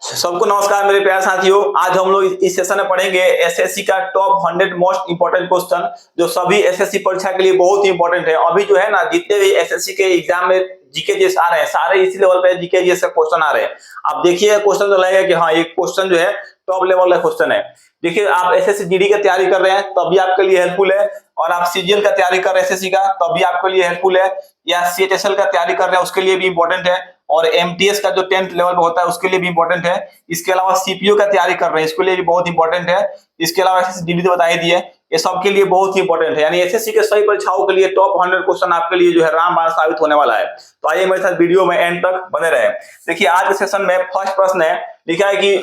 सबको नमस्कार मेरे प्यारे साथियों। आज हम लोग इस सेशन में पढ़ेंगे एसएससी का टॉप 100 मोस्ट इंपोर्टेंट क्वेश्चन जो सभी एसएससी परीक्षा के लिए बहुत ही इंपॉर्टेंट है। अभी जो है ना, जितने भी एसएससी के एग्जाम में जीके जीएस आ रहे हैं सारे इसी लेवल पे जीके जीएस का क्वेश्चन आ रहे हैं। आप देखिए क्वेश्चन तो लगेगा कि हाँ ये क्वेश्चन जो है टॉप लेवल का क्वेश्चन है। देखिए आप एसएससी जीडी की तैयारी कर रहे हैं तब भी आपके लिए हेल्पफुल है, और आप सीजीएल का तैयारी कर रहे हैं एसएससी का तब भी आपके लिए हेल्पफुल है, या सीएचएसएल का तैयारी कर रहे हैं उसके लिए भी इंपॉर्टेंट है, और एमटीएस का जो 10th लेवल पे होता है उसके लिए भी इंपॉर्टेंट है। इसके अलावा सीपीओ का तैयारी कर रहे हैं इसके लिए भी बहुत इंपॉर्टेंट है। इसके अलावा एसएससी जीडी तो बता ही दिए, ये सब के लिए बहुत ही इंपॉर्टेंट है। यानी एसएससी के सभी परीक्षाओं के लिए टॉप 100 क्वेश्चन आपके लिए जो है रामबाण साबित होने वाला है। तो आइए मेरे साथ वीडियो में एंड तक बने रहे। देखिए आज के सेशन में फर्स्ट प्रश्न है, लिखा है कि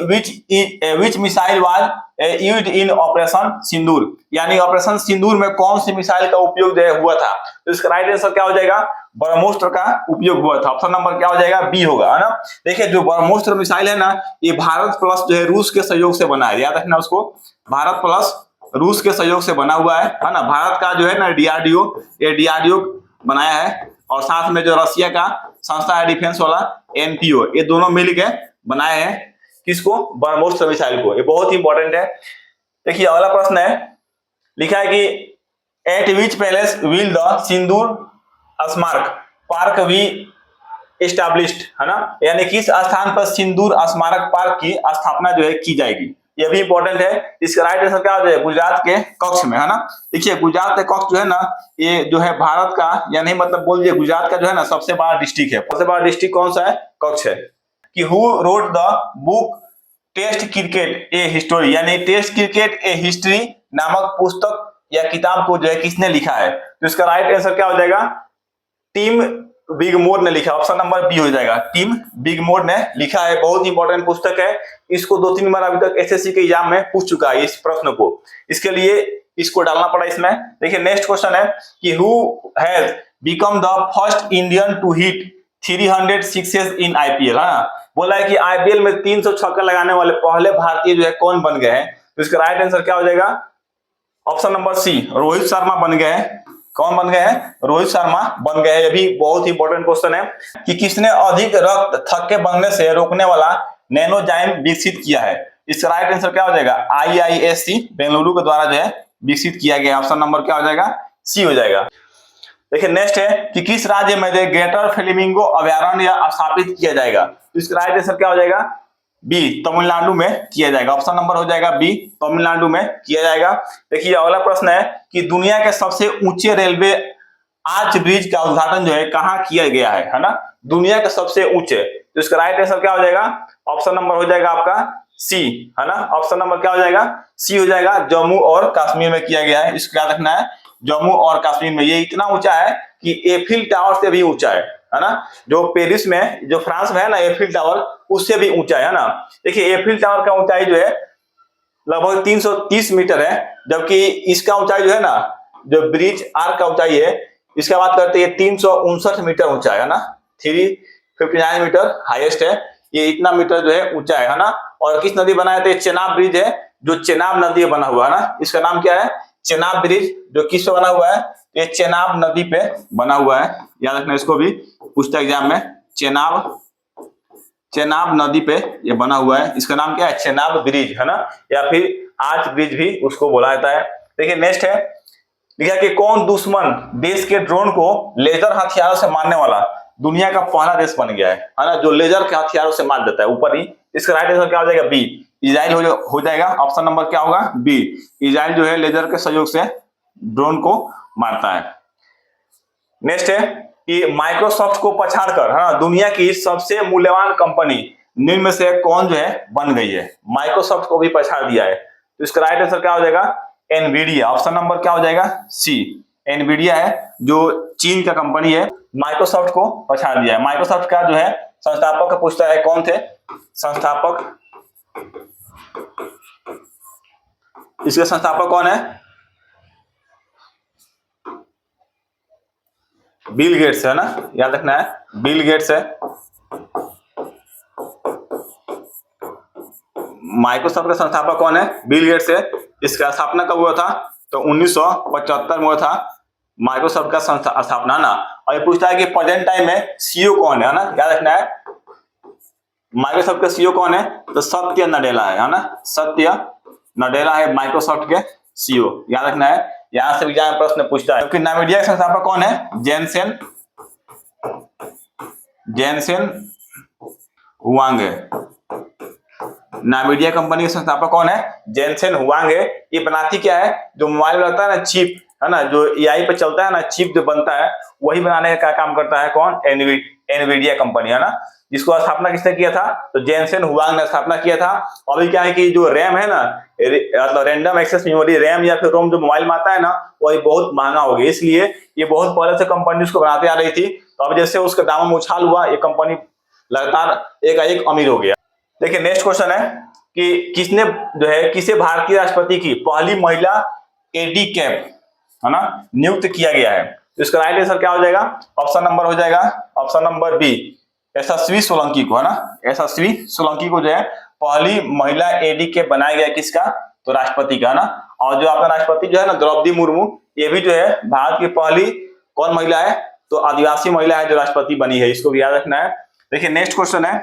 which missile was used in operation Sindoor, यानी ऑपरेशन सिंदूर में कौन सी मिसाइल का उपयोग जो हुआ था। तो इसका राइट आंसर क्या हो जाएगा, ब्रह्मोस्त्र का उपयोग हुआ था। ऑप्शन नंबर क्या हो जाएगा, बी होगा, है ना। देखिए जो ब्रह्मोस्त्र मिसाइल है ना, ये भारत प्लस जो है रूस के सहयोग से बना है, याद रखना उसको, भारत प्लस रूस के सहयोग से बना हुआ है ना। भारत का जो है ना डीआरडीओ, ये डीआरडीओ बनाया है, और साथ में जो रशिया का संस्था है डिफेंस वाला एनपीओ, ये दोनों मिलकर बनाए हैं किसको, ब्रह्मोस्त्र मिसाइल को। ये बहुत ही इंपॉर्टेंट है। देखिए अगला प्रश्न है, लिखा है कि at which place will the Sindoor Smarak park B established, है ना, यानी किस स्थान पर सिंदूर स्मारक पार्क की स्थापना जो है की जाएगी। ये भी इंपॉर्टेंट है। इसका राइट आंसर क्या हो जाएगा, गुजरात के कच्छ में, है ना। देखिए गुजरात के कच्छ जो है ना, ये जो है भारत का, यानी मतलब बोल दिए गुजरात का जो है ना सबसे बड़ा डिस्ट्रिक्ट है। सबसे बड़ा डिस्ट्रिक्ट कौन सा है, कच्छ है। कि who wrote the book test cricket a history, यानी टेस्ट क्रिकेट ए हिस्ट्री नामक पुस्तक या किताब को जो है किसने लिखा है। तो इसका राइट आंसर क्या हो जाएगा, टिम बिगमोर ने लिखा। ऑप्शन नंबर बी हो जाएगा, टिम बिगमोर ने लिखा है। बहुत इंपॉर्टेंट पुस्तक है, इसको 2-3 बार अभी तक एसएससी के एग्जाम में पूछ चुका है इस प्रश्न को, इसके लिए इसको डालना पड़ा इसमें। देखिए नेक्स्ट क्वेश्चन है कि who has become the first Indian to hit 300 sixes in IPL, है ना। बोला है कि आईपीएल में 300 छक्का लगाने वाले पहले भारतीय जो है कौन बन गए हैं। तो इसका राइट आंसर क्या हो जाएगा, option number C, Rohit Sharma बन गए हैं। कौन बन गए हैं, रोहित शर्मा बन गए हैं। ये भी बहुत इंपॉर्टेंट क्वेश्चन है कि किसने अधिक रक्त थक्के बनने से रोकने वाला नैनोजाइम विकसित किया है। इसका राइट आंसर क्या हो जाएगा, आईआईएससी बेंगलुरु के द्वारा जो है विकसित किया गया। ऑप्शन नंबर क्या हो जाएगा, सी हो जाएगा। देखिए नेक्स्ट है कि किस राज्य में ग्रेटर फ्लेमिंगो अभयारण्य स्थापित किया जाएगा। तो इसका राइट आंसर क्या हो जाएगा, बी, तमिलनाडु में किया जाएगा। ऑप्शन नंबर हो जाएगा बी, तमिलनाडु में किया जाएगा। देखिए अगला प्रश्न है कि दुनिया के सबसे ऊंचे रेलवे आर्च ब्रिज का उद्घाटन जो है कहाँ किया गया है ना, दुनिया के सबसे ऊंचे। तो इसका राइट आंसर क्या हो जाएगा, ऑप्शन नंबर हो जाएगा आपका सी, है ना। ऑप्शन नंबर क्या हो जाएगा, सी हो जाएगा। जम्मू और कश्मीर में किया गया है, इसको याद रखना है, जम्मू और कश्मीर में। ये इतना ऊंचा है कि एफिल टावर से भी ऊंचा है ना। जो पेरिस में, जो फ्रांस में है ना, एफिल टावर उससे भी ऊंचा है ना। देखिए एफिल टावर का ऊंचाई जो है लगभग 330 मीटर है, जबकि इसका ऊंचाई जो है ना, जो ब्रिज आर्क का ऊंचाई है, इसका बात करते हैं 359 मीटर ऊंचा है ना। 359 मीटर हाईएस्ट है, ये इतना मीटर जो है ऊंचा है ना। और किस नदी बनाया था, चेनाब ब्रिज है, जो चेनाब नदी बना हुआ है ना। इसका नाम क्या है, चेनाब ब्रिज, जो किस पे बना हुआ है, ये चेनाब नदी पे बना हुआ है। याद रखना इसको भी, पूछता एग्जाम में, चेनाब नदी पे ये बना हुआ है। इसका नाम क्या है, चेनाब ब्रिज, है ना, या फिर आर्च ब्रिज भी उसको बोला जाता है। देखिए नेक्स्ट है, लिखा कि कौन दुश्मन देश के ड्रोन को लेजर हथियारों से मारने वाला दुनिया का पहला देश बन गया है ना, जो लेजर के हथियारों से मार देता है ऊपर ही। इसका राइट आंसर क्या हो जाएगा, बी, इजराइल हो जाएगा। ऑप्शन नंबर क्या होगा, बी, इजराइल जो है लेजर के सहयोग से ड्रोन को मारता है। नेक्स्ट है कि माइक्रोसॉफ्ट को पछाड़कर, है ना, दुनिया की सबसे मूल्यवान कंपनी निम्न में से कौन जो है बन गई है। माइक्रोसॉफ्ट को भी पछाड़ दिया है। तो इसका राइट आंसर क्या हो जाएगा, एनवीडिया। ऑप्शन नंबर क्या हो जाएगा, सी, एनवीडिया है, जो चीन का कंपनी है, माइक्रोसॉफ्ट को पछाड़ दिया है। माइक्रोसॉफ्ट का जो है संस्थापक पूछता है कौन थे संस्थापक, इसके संस्थापक कौन है, बिल गेट्स, है ना, याद रखना है, बिल गेट्स है। माइक्रोसॉफ्ट का संस्थापक कौन है, बिल गेट्स है। इसका स्थापना कब हुआ था, तो 1975 में हुआ था माइक्रोसॉफ्ट का स्थापना ना। और ये पूछता है कि प्रेजेंट टाइम में सीईओ कौन है ना, याद रखना है, माइक्रोसॉफ्ट का सीईओ कौन है? तो सत्य नडेला है ना, सत्य नडेला है माइक्रोसॉफ्ट के सीईओ, याद रखना है, यहां से एग्जाम प्रश्न पूछता है। क्योंकि नाविडिया के संस्थापक कौन है? जेनसेन हुआंग है। नाविडिया कंपनी के संस्थापक कौन है? जेनसेन हुआंग है। ये बनाती क्या है? जो मोबाइल में लगता है ना चिप, है ना, जो एआई पे चलता है ना, चिप जो बनता है वही बनाने का काम करता है कौन? एनवीडिया कंपनी, है ना, जिसको स्थापना किसने किया था? तो जेनसेन हुआंग ने स्थापना किया था। अभी क्या है कि जो रैम है ना, मतलब रैंडम एक्सेस मेमोरी रैम या फिर रोम जो मोबाइल में आता है ना, वही बहुत महंगा हो गया, इसलिए ये बहुत पहले से कंपनी उसको बनाते आ रही थी। तो अब जैसे उसके दामों में उछाल हुआ, ये कंपनी लगातार एक अमीर हो गया। देखिए नेक्स्ट क्वेश्चन है कि किसने जो है किसे भारतीय राष्ट्रपति की पहली महिला एडी कैप, है ना, नियुक्त किया गया है? तो इसका राइट आंसर क्या हो जाएगा? ऑप्शन नंबर हो जाएगा ऑप्शन नंबर बी, यशस्वी सोलंकी को, है ना, यशस्वी सोलंकी को जो है पहली महिला एडी कैप बनाया गया, किसका? तो राष्ट्रपति का, है ना। और जो अपना राष्ट्रपति जो है ना, द्रौपदी मुर्मू, ये भी जो है भारत की पहली कौन महिला है? तो आदिवासी महिला है जो राष्ट्रपति बनी है, इसको भी याद रखना है। देखिए नेक्स्ट क्वेश्चन है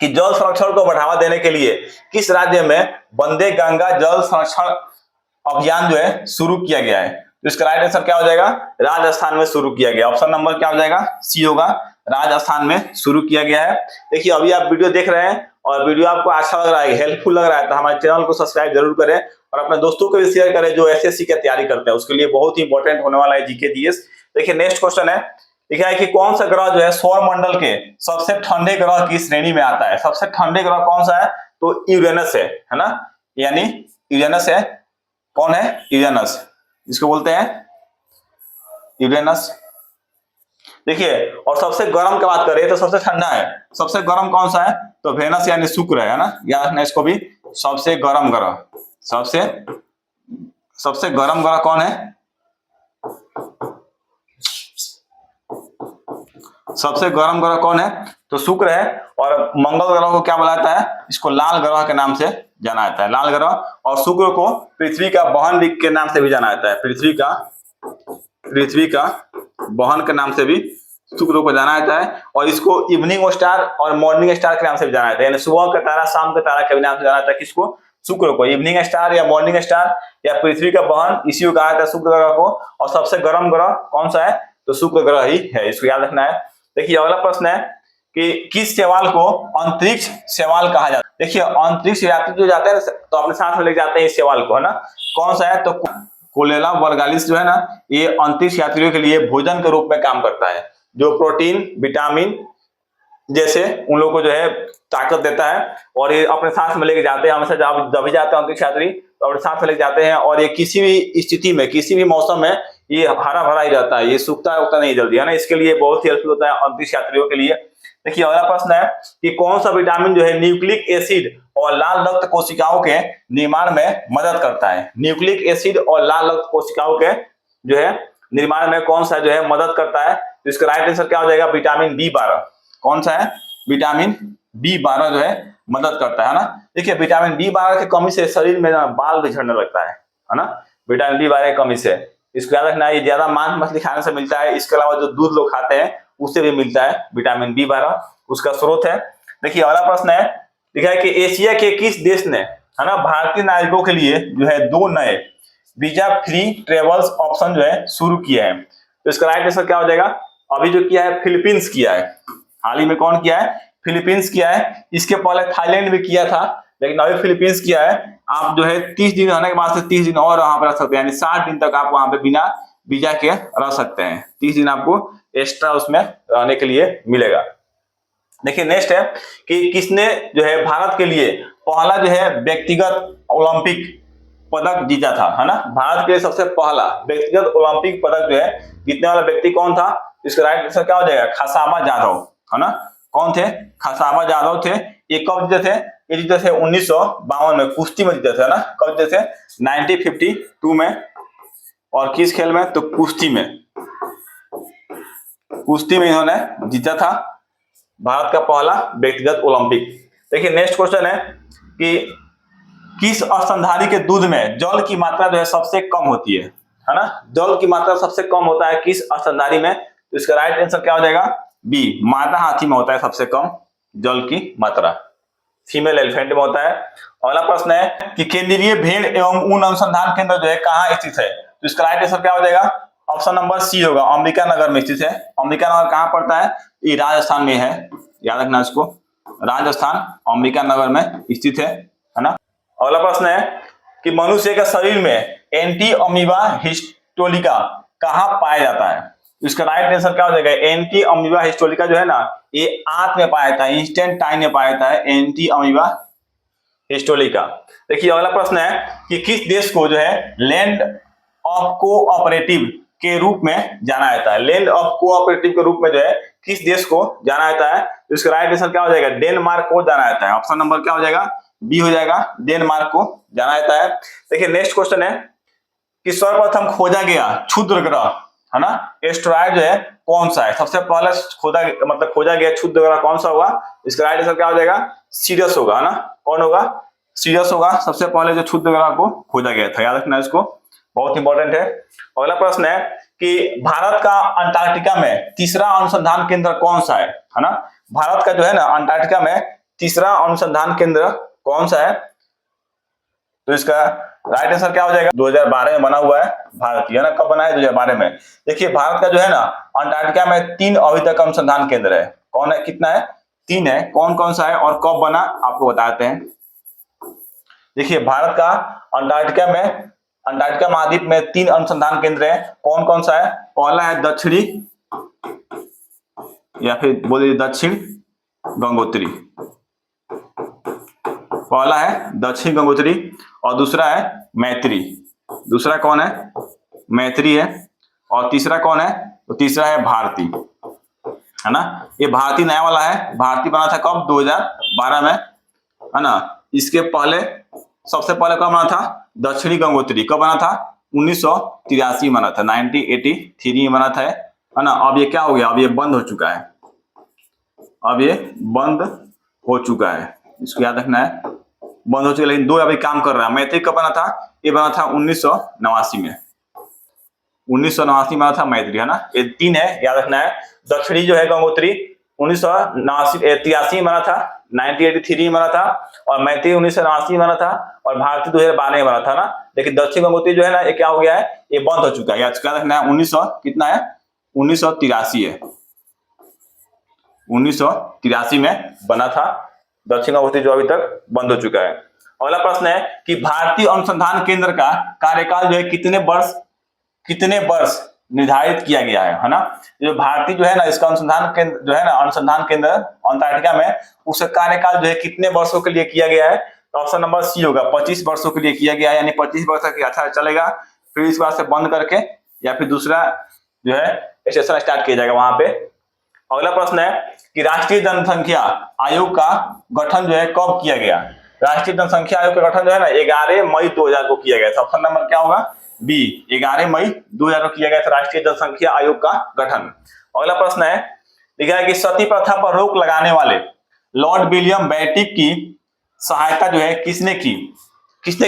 कि जल संरक्षण को बढ़ावा देने के लिए किस राज्य में वंदे गंगा जल संरक्षण अभियान जो है शुरू किया गया है? तो इसका राइट आंसर क्या हो जाएगा? राजस्थान में शुरू किया गया। ऑप्शन नंबर क्या हो जाएगा? सी होगा, राजस्थान में शुरू किया गया है। देखिए अभी आप वीडियो देख रहे हैं और वीडियो आपको अच्छा लग रहा है, हेल्पफुल लग रहा है, तो हमारे चैनल को सब्सक्राइब जरूर करें और अपने दोस्तों को भी शेयर करें जो एसएससी की तैयारी करते हैं, उसके लिए बहुत ही इंपॉर्टेंट होने वाला है जीके जीएस। देखिए नेक्स्ट क्वेश्चन है, लिखा है कि कौन सा ग्रह जो है सौर मंडल के सबसे ठंडे ग्रह की श्रेणी में आता है? सबसे ठंडे ग्रह कौन सा है? तो यूरेनस है ना, यानी यूरेनस है। कौन है? यूरेनस, इसको बोलते हैं यूरेनस। देखिए और सबसे गर्म की बात करें तो सबसे ठंडा है, सबसे गर्म कौन सा है? तो वेनस यानी शुक्र है ना, याद रखना इसको भी। सबसे गर्म ग्रह, सबसे गर्म ग्रह कौन है? सबसे गर्म ग्रह कौन है? तो शुक्र है। और मंगल ग्रह को क्या बोला जाता है? इसको लाल ग्रह के नाम से जाना जाता है, लाल ग्रह। और शुक्र को पृथ्वी का बहन के नाम से भी जाना जाता है, पृथ्वी का बहन के नाम से भी शुक्र को जाना जाता है। और इसको इवनिंग स्टार और मॉर्निंग स्टार के नाम से भी जाना जाता है, यानी सुबह का तारा शाम का तारा के नाम से जाना जाता है। किसको? शुक्र को। इवनिंग स्टार या मॉर्निंग स्टार या पृथ्वी का बहन, इसी को कहा जाता है शुक्र ग्रह को। और सबसे गर्म ग्रह कौन सा है? तो शुक्र ग्रह ही है, इसको याद रखना है। देखिए अगला प्रश्न है कि किस शैवाल को अंतरिक्ष शैवाल कहा जाता है? देखिए अंतरिक्ष यात्री जो जाते हैं तो अपने साथ में ले जाते हैं इस शैवाल को, है ना। कौन सा है? तो कोलेला वर्गालिस जो है ना, ये अंतरिक्ष यात्रियों के लिए भोजन के रूप में काम करता है, जो प्रोटीन विटामिन जैसे उन लोगों को जो है ताकत देता है। और ये अपने साथ में लेके जाते हैं हमेशा, जब भी जाते हैं अंतरिक्ष यात्री तो अपने साथ में लेके जाते हैं। और ये किसी भी स्थिति में किसी भी मौसम में ये हरा भरा ही रहता है, ये सूखता नहीं जल्दी, है ना। इसके लिए बहुत ही हेल्पफुल होता है अंतरिक्ष यात्रियों के लिए। देखिए अगला प्रश्न है कि कौन सा विटामिन जो है न्यूक्लिक एसिड और लाल रक्त कोशिकाओं के निर्माण में मदद करता है? न्यूक्लिक एसिड और लाल रक्त कोशिकाओं के जो है निर्माण में कौन सा जो है मदद करता है? तो इसका राइट आंसर क्या हो जाएगा? Vitamin B12। कौन सा है? विटामिन B12 जो है मदद करता है ना। देखिए विटामिन B12 की कमी से शरीर में बाल भी झड़ने लगता है ना, विटामिन B12 की कमी से। इसको याद रखना है, ये ज्यादा मांस मछली खाने से मिलता है, इसके अलावा जो दूध लोग खाते हैं उससे भी मिलता है विटामिन B12, उसका स्रोत है। देखिए अगला प्रश्न है, लिखा है कि एशिया के किस देश ने, है ना, भारतीय नागरिकों के लिए जो है 2 नए वीजा फ्री ट्रेवल्स ऑप्शन जो है शुरू किया है? तो इसका राइट आंसर क्या हो जाएगा? अभी जो किया है फिलीपींस किया है, हाल ही में कौन किया है? फिलीपींस किया है। इसके पहले थाईलैंड भी किया था, लेकिन अभी फिलीपींस किया है। आप जो है 30 दिन रहने के बाद से 30 दिन और वहां पर रह सकते हैं, यानी 60 दिन तक आप वहां पे बिना वीजा के रह सकते हैं। 30 दिन आपको एक्स्ट्रा उसमें रहने के लिए मिलेगा। देखिए नेक्स्ट है कि किसने जो है भारत के लिए पहला जो है व्यक्तिगत ओलंपिक पदक जीता था, है ना। भारत के लिए सबसे पहला व्यक्तिगत ओलंपिक पदक जो है जीतने वाला व्यक्ति कौन था? इसका राइट आंसर क्या हो जाएगा? खसामा जाधव, है ना। कौन थे? खसामा जाधव थे। ये कब जीते थे? ये जीते थे 1952 में, कुश्ती में जीते थे, है ना। कब जीते थे? 1952 में। और किस खेल में? तो कुश्ती में, इन्होंने जीता था भारत का पहला व्यक्तिगत ओलंपिक। देखिए नेक्स्ट क्वेश्चन है कि किस स्तनधारी के दूध में जल की मात्रा जो है सबसे कम होती है ना। जल की मात्रा सबसे कम होता है किस स्तनधारी में? तो इसका राइट आंसर क्या हो जाएगा? बी, मादा हाथी में होता है सबसे कम जल की मात्रा फीमेल एलिफेंट में होता है। अगला प्रश्न है कि केंद्रीय भेड़ एवं ऊन अनुसंधान केंद्र जो है कहाँ स्थित है, तो इसका राइट आंसर क्या हो जाएगा, ऑप्शन नंबर सी होगा, अंबिका नगर में स्थित है। अंबिका नगर कहाँ पड़ता है, ये राजस्थान में है, याद रखना इसको, राजस्थान अंबिका नगर में स्थित है ना। अगला प्रश्न है कि मनुष्य के शरीर में एंटी अमीबा हिस्टोलिका कहाँ पाया जाता है, इसका राइट आंसर क्या हो जाएगा, एंटी अमीबा हिस्टोलिका जो है ना ये आंत में पाया जाता है, इंस्टेंटाइन में पाया जाता है एंटी अमीबा हिस्टोलिका। देखिए अगला प्रश्न है कि किस देश को जो है लैंड ऑफ कोऑपरेटिव के रूप में जाना जाता है, लैंड ऑफ कोऑपरेटिव के रूप में जो है किस देश को जाना जाता है, तो इसका राइट आंसर क्या हो जाएगा, डेनमार्क को जाना जाता है। ऑप्शन नंबर क्या हो जाएगा, बी हो जाएगा, डेनमार्क को जाना जाता है। देखिए नेक्स्ट क्वेश्चन है कि सर्वप्रथम खोजा गया क्षुद्र ग्रह है ना, एस्टेरॉयड जो है कौन सा है, सबसे पहले खोजा गया क्षुद्र ग्रह कौन सा होगा, इसका राइट आंसर क्या हो जाएगा, सीरियस होगा है ना, कौन होगा, सीरियस होगा, सबसे पहले जो क्षुद्र ग्रह को खोजा गया था, याद रखना इसको, बहुत इंपॉर्टेंट है। अगला प्रश्न है कि भारत का अंटार्कटिका में तीसरा अनुसंधान केंद्र कौन सा है ना, भारत का जो है ना अंटार्कटिका में तीसरा अनुसंधान केंद्र कौन सा है, तो इसका राइट आंसर क्या हो जाएगा, 2012 में बना हुआ है भारत, है ना, कब बना है, 2012 में। देखिए भारत का जो है ना अंटार्कटिका में 3 अभी तक अनुसंधान केंद्र है, कौन है, कितना है, 3 है, कौन कौन सा है और कब बना आपको बताते हैं। देखिए भारत का अंटार्कटिका महाद्वीप में 3 अनुसंधान केंद्र है, कौन कौन सा है, पहला है दक्षिणी या फिर बोलिए दक्षिण गंगोत्री, पहला है दक्षिण गंगोत्री और दूसरा है मैत्री, दूसरा कौन है, मैत्री है, और तीसरा कौन है, तो तीसरा है भारती है ना, ये भारती नया वाला है, भारती बना था कब, 2012 में है ना। इसके पहले सबसे पहले कब बना था, दक्षिणी गंगोत्री कब बना था, 1983 बना था, 1983 में बना था है ना। अब ये क्या हो गया, अब ये बंद हो चुका है, अब ये बंद हो चुका है, इसको याद रखना है, बंद हो चुका है, लेकिन 2 अभी काम कर रहा है। मैत्री कब बना था, ये बना था 1989 में, 1989 में बना था मैत्री है ना, ये 3 है, याद रखना है। दक्षिणी जो है गंगोत्री 1983 में बना था, 1983 में बना था, और मैत्री 1989 में बना था, और भारती 2012 में बना था ना। लेकिन दक्षिण गंगोत्री जो है ना ये क्या हो गया है, ये बंद हो चुका है, याद रखना है, 1983 है, 1983 में बना था दक्षिण गंगोत्री, जो अभी तक बंद हो चुका है। अगला प्रश्न है कि भारतीय अनुसंधान केंद्र का कार्यकाल जो है कितने वर्ष निर्धारित किया गया है ना। जो भारतीय जो है ना इसका अनुसंधान केंद्र जो है ना, अनुसंधान केंद्र अंटार्कटिका में, उसका कार्यकाल जो है कितने वर्षों के लिए किया गया है, तो ऑप्शन नंबर सी होगा, 25 वर्षों के लिए किया गया है, यानी 25 वर्ष तक अच्छा चलेगा, फिर इस बार से बंद करके या फिर दूसरा जो है स्टेशन स्टार्ट किया जाएगा वहां पे। अगला प्रश्न है कि राष्ट्रीय जनसंख्या आयोग का गठन जो है कब किया गया, राष्ट्रीय जनसंख्या आयोग का गठन जो है ना 11 मई 2000 को किया गया था, ऑप्शन नंबर क्या होगा, बी, 11 मई 2000 को किया गया था राष्ट्रीय जनसंख्या आयोग का गठन। अगला प्रश्न है लिखा है कि सती प्रथा पर रोक लगाने वाले लॉर्ड विलियम बेंटिक की सहायता जो है किसने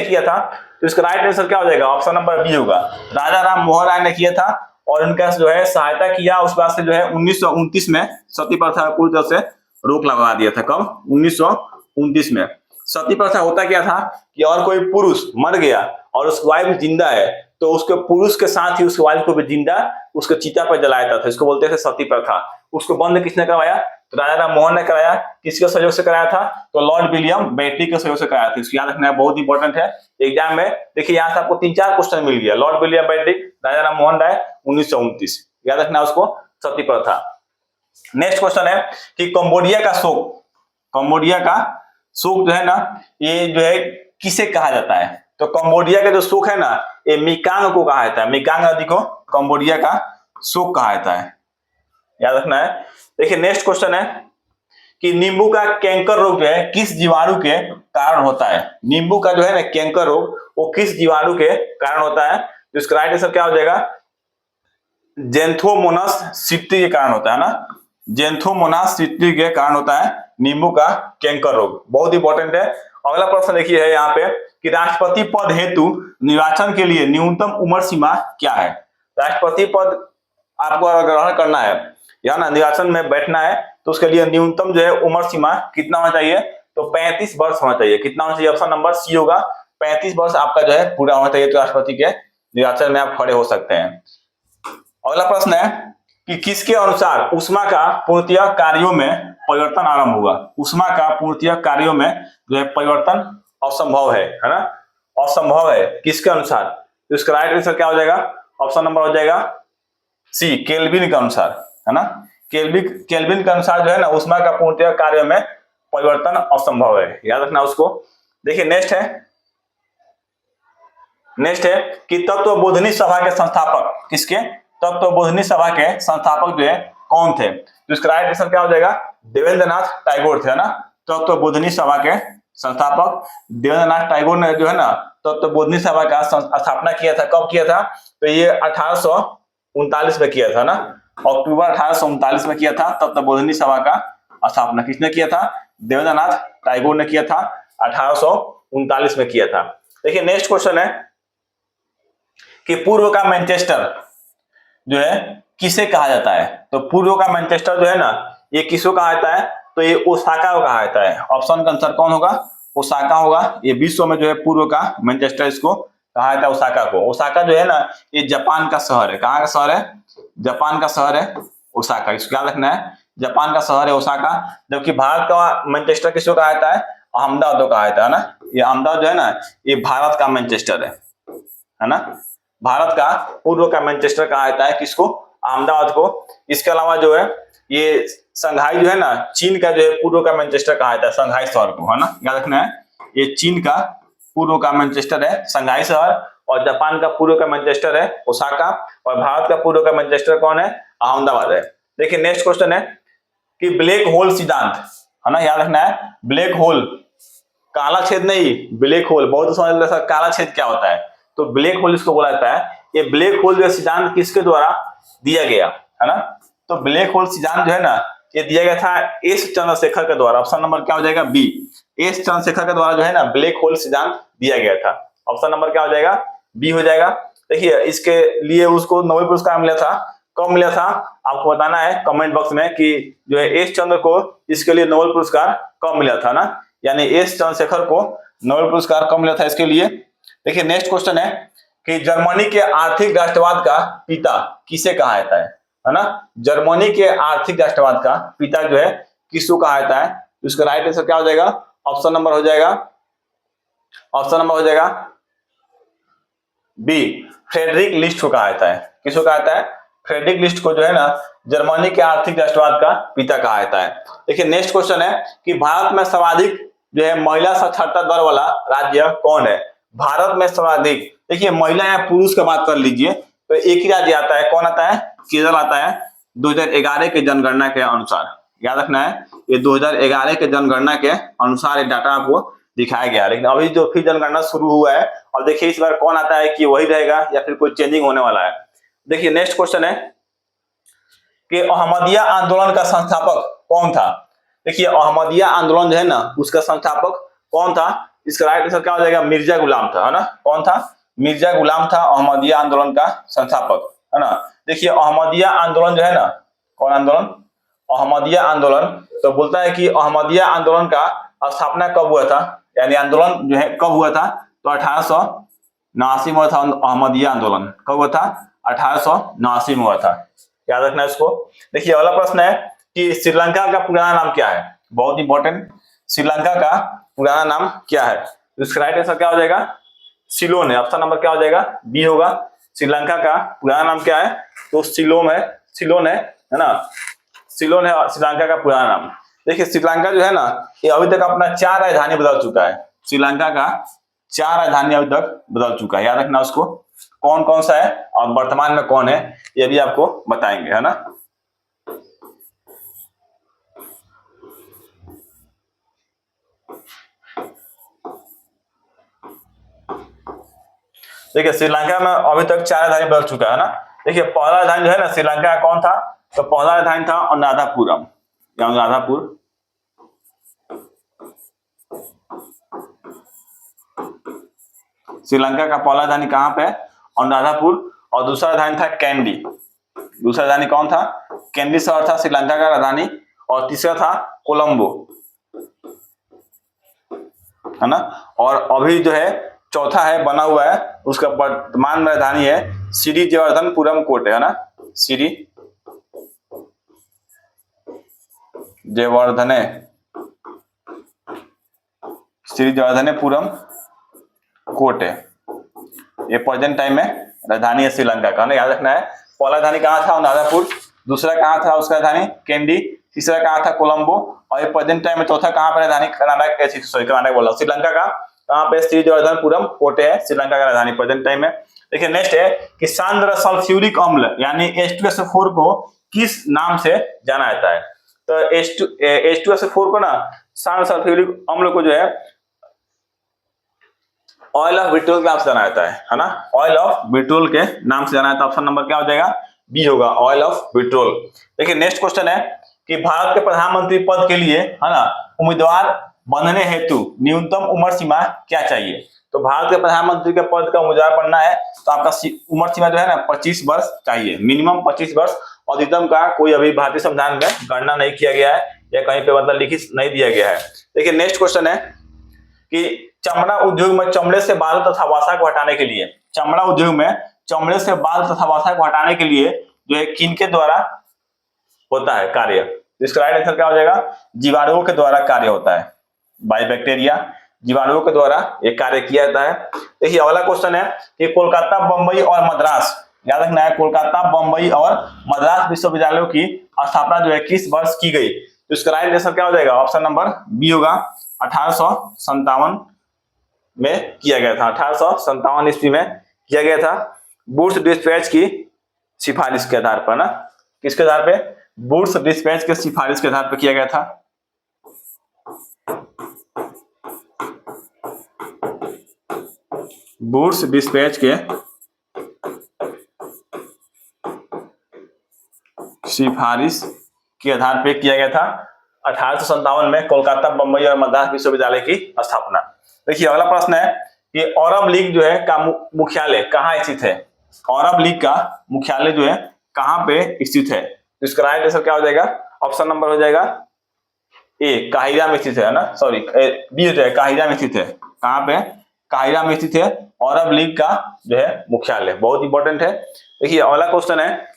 किया था, तो इसका राइट आंसर क्या हो जाएगा, ऑप्शन नंबर बी होगा, राजा राम मोहन राय ने किया था, और उनका जो है सहायता किया, उस बात से जो है 1929 में सती प्रथा पूरी तरह से रोक लगा दिया था, कब, 1929 में। सती प्रथा होता क्या था कि और कोई पुरुष मर गया और उसकी वाइफ जिंदा है, तो उसके पुरुष के साथ ही उसकी वाइफ को भी जिंदा उसके चिता पर जलाया था, इसको बोलते थे सती प्रथा। उसको बंद किसने करवाया, तो राजा राम मोहन ने कराया, किसके सहयोग से कराया था, तो लॉर्ड विलियम बेंटिक के सहयोग से कराया था, इसको याद रखना है, बहुत इंपॉर्टेंट है एग्जाम में। देखिए यहाँ से आपको 3-4 क्वेश्चन मिल गया, लॉर्ड विलियम बेंटिक, राजा राम मोहन राय, 1929, याद रखना उसको, सती प्रथा। नेक्स्ट क्वेश्चन है कि कंबोडिया का शोक जो है ना ये जो है किसे कहा जाता है, तो कंबोडिया का जो शोक है ना ये मिकांग को कहा जाता है, मिकांग नदी को कंबोडिया का शोक कहा जाता है, याद रखना है। देखिए नेक्स्ट क्वेश्चन है कि नींबू का कैंकर रोग जो है किस जीवाणु के कारण होता है, नींबू का जो है ना कैंकर रोग वो किस जीवाणु के कारण होता है, तो इसका राइट आंसर क्या हो जाएगा, जेंथोमोनास सिटी के कारण होता है ना, जेंथोमोनास सिटी के कारण होता है नींबू का कैंकर रोग, बहुत इंपॉर्टेंट है। अगला प्रश्न देखिए है यहाँ पे कि राष्ट्रपति पद हेतु निर्वाचन के लिए न्यूनतम उम्र सीमा क्या है, राष्ट्रपति पद आपको ग्रहण करना है या ना निर्वाचन में बैठना है तो उसके लिए न्यूनतम जो है उम्र सीमा कितना होना चाहिए, तो 35 वर्ष होना चाहिए। कितना होना चाहिए, ऑप्शन नंबर सी होगा, 35 वर्ष आपका जो है पूरा होना चाहिए, तो राष्ट्रपति के निर्वाचन में आप खड़े हो सकते हैं। अगला प्रश्न है कि किसके अनुसार ऊष्मा का पूर्णतः कार्यों में परिवर्तन आरंभ हुआ। ऊष्मा का पूर्णतः कार्यों में जो है परिवर्तन असंभव है ना, असंभव है, किसके अनुसार, तो इसका राइट आंसर क्या हो जाएगा, ऑप्शन नंबर हो जाएगा सी, केल्विन के अनुसार, है ना। केल्विन के अनुसार जो है ना ऊष्मा का पूर्णतः कार्य में परिवर्तन असंभव है, याद रखना उसको। देखिए नेक्स्ट है कि तत्वबोधिनी सभा के संस्थापक, किसके, तत्वबोधिनी सभा के संस्थापक जो है कौन थे, तो इसका राइट आंसर क्या हो जाएगा, देवेंद्रनाथ टैगोर थे ना। तत्वबोधिनी सभा के संस्थापक देवेंद्रनाथ टैगोर ने जो है ना तत्वबोधिनी सभा का स्थापना किया था। कब किया था, तो ये 1839 में किया था ना, अक्टूबर 1839 में किया था तत्वबोधिनी सभा का स्थापना। किसने किया था, देवेंद्रनाथ टैगोर ने किया था, 1839 में किया था। देखिए नेक्स्ट क्वेश्चन है कि पूर्व का मैनचेस्टर जो है किसे कहा जाता है, तो पूर्व का मैनचेस्टर जो है ना ये किसको कहा जाता है, तो ये ओसाका को कहा जाता है। ऑप्शन का आंसर कौन होगा, ओसाका होगा। ये विश्व में जो है पूर्व का मैनचेस्टर इसको कहा जाता है, ओसाका को। ओसाका जो है ना ये जापान का शहर है, कहाँ का शहर है, जापान का शहर है ओसाका, इसको याद रखना है, जापान का शहर है ओसाका। जबकि भारत का मैनचेस्टर किसको कहा जाता है, अहमदाबाद को कहा जाता है ना। ये अहमदाबाद जो है ना ये भारत का मैनचेस्टर है ना, भारत का पूर्व का मैनचेस्टर कहा जाता है किसको, अहमदाबाद को। इसके अलावा जो है ये संघाई जो है ना चीन का जो है पूर्व का मैनचेस्टर कहा जाता है, संघाई शहर को, है ना, याद रखना है। ये चीन का पूर्व का मैनचेस्टर है संघाई शहर, और जापान का पूर्व का मैनचेस्टर है ओसाका, और भारत का पूर्व का मैनचेस्टर कौन है, अहमदाबाद है। देखिए नेक्स्ट क्वेश्चन है कि ब्लैक होल सिद्धांत, है ना, याद रखना है, ब्लैक होल, काला छेद नहीं, ब्लैक होल, बहुत समझ सर काला छेद क्या होता है, तो ब्लैक होल इसको बोला जाता है। ये ब्लैक होल जो सिद्धांत किसके द्वारा दिया गया, है ना, तो ब्लैक होल सिद्धांत जो है ना ये दिया गया था एस चंद्रशेखर के द्वारा। ऑप्शन नंबर क्या हो जाएगा, बी, एस चंद्रशेखर के द्वारा जो है ना ब्लैक होल सिद्धांत दिया गया था। ऑप्शन नंबर क्या हो जाएगा, बी हो जाएगा। देखिए इसके लिए उसको नोबेल पुरस्कार मिला था, कब मिला था आपको बताना है कमेंट बॉक्स में कि जो है एस चंद्र को इसके लिए नोबेल पुरस्कार कब मिला था ना, यानी एस चंद्रशेखर को नोबेल पुरस्कार कब मिला था इसके लिए। देखिए नेक्स्ट क्वेश्चन है कि जर्मनी के आर्थिक राष्ट्रवाद का पिता किसे कहा जाता है ना, जर्मनी के आर्थिक राष्ट्रवाद का पिता जो है किसको कहा जाता है, तो इसका राइट आंसर क्या हो जाएगा, ऑप्शन नंबर हो जाएगा, ऑप्शन नंबर हो जाएगा बी, फ्रेडरिक लिस्ट को कहा जाता है। किसको कहा जाता है, फ्रेडरिक लिस्ट को जो है ना जर्मनी के आर्थिक राष्ट्रवाद का पिता कहा जाता है। देखिए नेक्स्ट क्वेश्चन है कि भारत में सर्वाधिक जो है महिला साक्षरता दर वाला राज्य कौन है, भारत में सर्वाधिक। देखिए महिला या पुरुष की बात कर लीजिए तो एक ही राज्य आता है, कौन आता है, केरल आता है 2011 के जनगणना के अनुसार, याद रखना है, ये 2011 के जनगणना के अनुसार ये डाटा आपको दिखाया गया। लेकिन अभी जो फिर जनगणना शुरू हुआ है और देखिए इस बार कौन आता है कि वही रहेगा या फिर कोई चेंजिंग होने वाला है। देखिए नेक्स्ट क्वेश्चन है कि अहमदिया आंदोलन का संस्थापक कौन था। देखिए अहमदिया आंदोलन जो है ना उसका संस्थापक कौन था, इसका राइट आंसर क्या हो जाएगा, मिर्जा गुलाम था, है ना, कौन था, मिर्जा गुलाम था अहमदिया आंदोलन का संस्थापक, है ना। देखिए अहमदिया आंदोलन जो है ना, कौन आंदोलन, अहमदिया आंदोलन, तो बोलता है कि अहमदिया आंदोलन का स्थापना कब हुआ था, यानी आंदोलन जो है कब हुआ था, तो 1889 में हुआ था अहमदिया आंदोलन, कब हुआ था, 1889 में हुआ था, याद रखना इसको। देखिए अगला प्रश्न है कि श्रीलंका का पुराना नाम क्या है, बहुत इंपॉर्टेंट, श्रीलंका का पुराना नाम क्या है, तो इसका राइट आंसर क्या हो जाएगा, सिलोन है। ऑप्शन नंबर क्या हो जाएगा, बी होगा। श्रीलंका का पुराना नाम क्या है, तो सिलोन है, सिलोन है ना, सिलोन है श्रीलंका का पुराना नाम। देखिए श्रीलंका जो है ना ये अभी तक अपना 4 राजधानी बदल चुका है, श्रीलंका का 4 राजधानी अभी तक बदल चुका है, याद रखना उसको, कौन कौन सा है और वर्तमान में कौन है ये भी आपको बताएंगे, है ना। देखिए श्रीलंका में अभी तक 4 राजधानी बदल चुका है ना। देखिए पहला राजधानी जो है ना श्रीलंका का कौन था, तो पहला राजधानी था अनुराधापुरम, अनुराधापुर, श्रीलंका का पहला राजधानी कहाँ पे है, अनुराधापुर, और दूसरा राजधानी था कैंडी, दूसरा राजधानी कौन था, कैंडी शहर था श्रीलंका का राजधानी, और तीसरा था कोलंबो, है ना। और अभी जो है चौथा है बना हुआ है, उसका वर्तमान राजधानी है श्री जयवर्धनपुरम कोटे, है ना, श्री जयवर्धनेपुरम कोटे, ये प्रेजेंट टाइम में राजधानी है श्रीलंका का, याद रखना है। पहला राजधानी कहाँ था? नागपुर, दूसरा कहाँ था उसका राजधानी? कैंडी, तीसरा कहाँ था? कोलंबो, और ये प्रेजेंट टाइम में चौथा कहाँ पर राजधानी? कर्नाटक बोला, श्रीलंका का कहाँ पे? श्री जयवर्धनपुरम कोटे है श्रीलंका का राजधानी प्रेजेंट टाइम में। देखिए नेक्स्ट है कि सांद्र सल्फ्यूरिक अम्ल यानी H2SO4 को किस नाम से जाना जाता है? तो H2SO4 को ना सांद्र सल्फ्यूरिक अम्ल को जो है ऑयल ऑफ विट्रोल के नाम से जाना जाता है ना, ऑयल ऑफ विट्रोल के नाम से जाना जाता है। ऑप्शन नंबर क्या हो जाएगा? बी होगा, ऑयल ऑफ विट्रोल। देखिए नेक्स्ट क्वेश्चन है कि भारत के प्रधानमंत्री पद के लिए, है ना, उम्मीदवार बनने हेतु न्यूनतम उम्र सीमा क्या चाहिए? तो भारत के प्रधानमंत्री के पद का उम्मीदवार बनना है तो आपका उम्र सीमा जो है ना 25 वर्ष चाहिए, मिनिमम 25 वर्ष। अधिकतम का कोई अभी भारतीय संविधान में गणना नहीं किया गया है या कहीं पे मतलब लिखित नहीं दिया गया है। देखिए नेक्स्ट क्वेश्चन है कि चमड़ा उद्योग में चमड़े से बाल तथा वसा को हटाने के लिए, चमड़ा उद्योग में चमड़े से बाल तथा वसा को हटाने के लिए जो है किनके द्वारा होता है कार्य? इसका राइट आंसर क्या हो जाएगा? जीवाणुओं के द्वारा कार्य होता है, बाय बैक्टीरिया, जीवाणुओं के द्वारा ये कार्य किया जाता है। देखिए अगला क्वेश्चन है कि कोलकाता, बंबई और मद्रास, याद रखना है, कोलकाता, बंबई और मद्रास विश्वविद्यालयों की स्थापना जो है किस वर्ष की गई? तो इसका राइट आंसर क्या हो जाएगा? ऑप्शन नंबर बी होगा, 1857 में किया गया था, 1857 ईस्वी में किया गया था, वुड्स डिस्पैच की सिफारिश के आधार पर ना, किसके आधार पे? वुड्स डिस्पैच के सिफारिश के आधार पर किया गया था। वुड्स डिस्पैच के सिफारिश के आधार पर किया गया था 1857 में कोलकाता, बंबई और मद्रास विश्वविद्यालय की स्थापना। देखिए अगला प्रश्न है कि अरब लीग जो है का मुख्यालय कहाँ स्थित है? अरब लीग का मुख्यालय जो है कहाँ पे स्थित है? तो इसका राइट आंसर क्या हो जाएगा? ऑप्शन नंबर हो जाएगा ए, काहिरा में स्थित है ना, सॉरी बी हो जाएगा, काहिरा में स्थित है। कहाँ पे? काहिरा में स्थित है अरब लीग का जो है मुख्यालय, बहुत इंपॉर्टेंट है। देखिए अगला क्वेश्चन है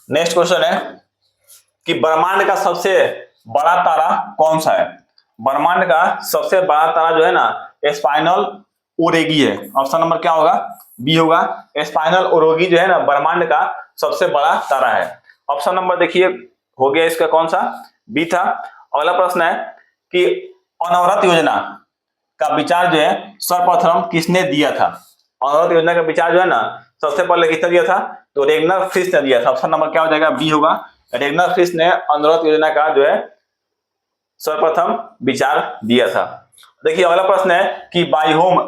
नेक्स्ट क्वेश्चन है कि ब्रह्मांड का सबसे बड़ा तारा कौन सा है? ब्रह्मांड का सबसे बड़ा तारा जो है ना स्पाइनल ओरेगी है। ऑप्शन नंबर क्या होगा? बी होगा, स्पाइनल ओरेगी जो है ना ब्रह्मांड का सबसे बड़ा तारा है। ऑप्शन नंबर देखिए हो गया इसका कौन सा? बी था। अगला प्रश्न है कि अनवरत योजना का विचार जो है सर्वप्रथम किसने दिया था? अनवरत योजना का विचार जो है ना सबसे पहले किसने दिया था? तो रेगनर फ्रिश ने दिया था। ऑप्शन नंबर क्या हो जाएगा? बी होगा, रेगनर फ्रिश ने अनवरत योजना का जो है सर्वप्रथम विचार दिया था। देखिए अगला प्रश्न है कि by whom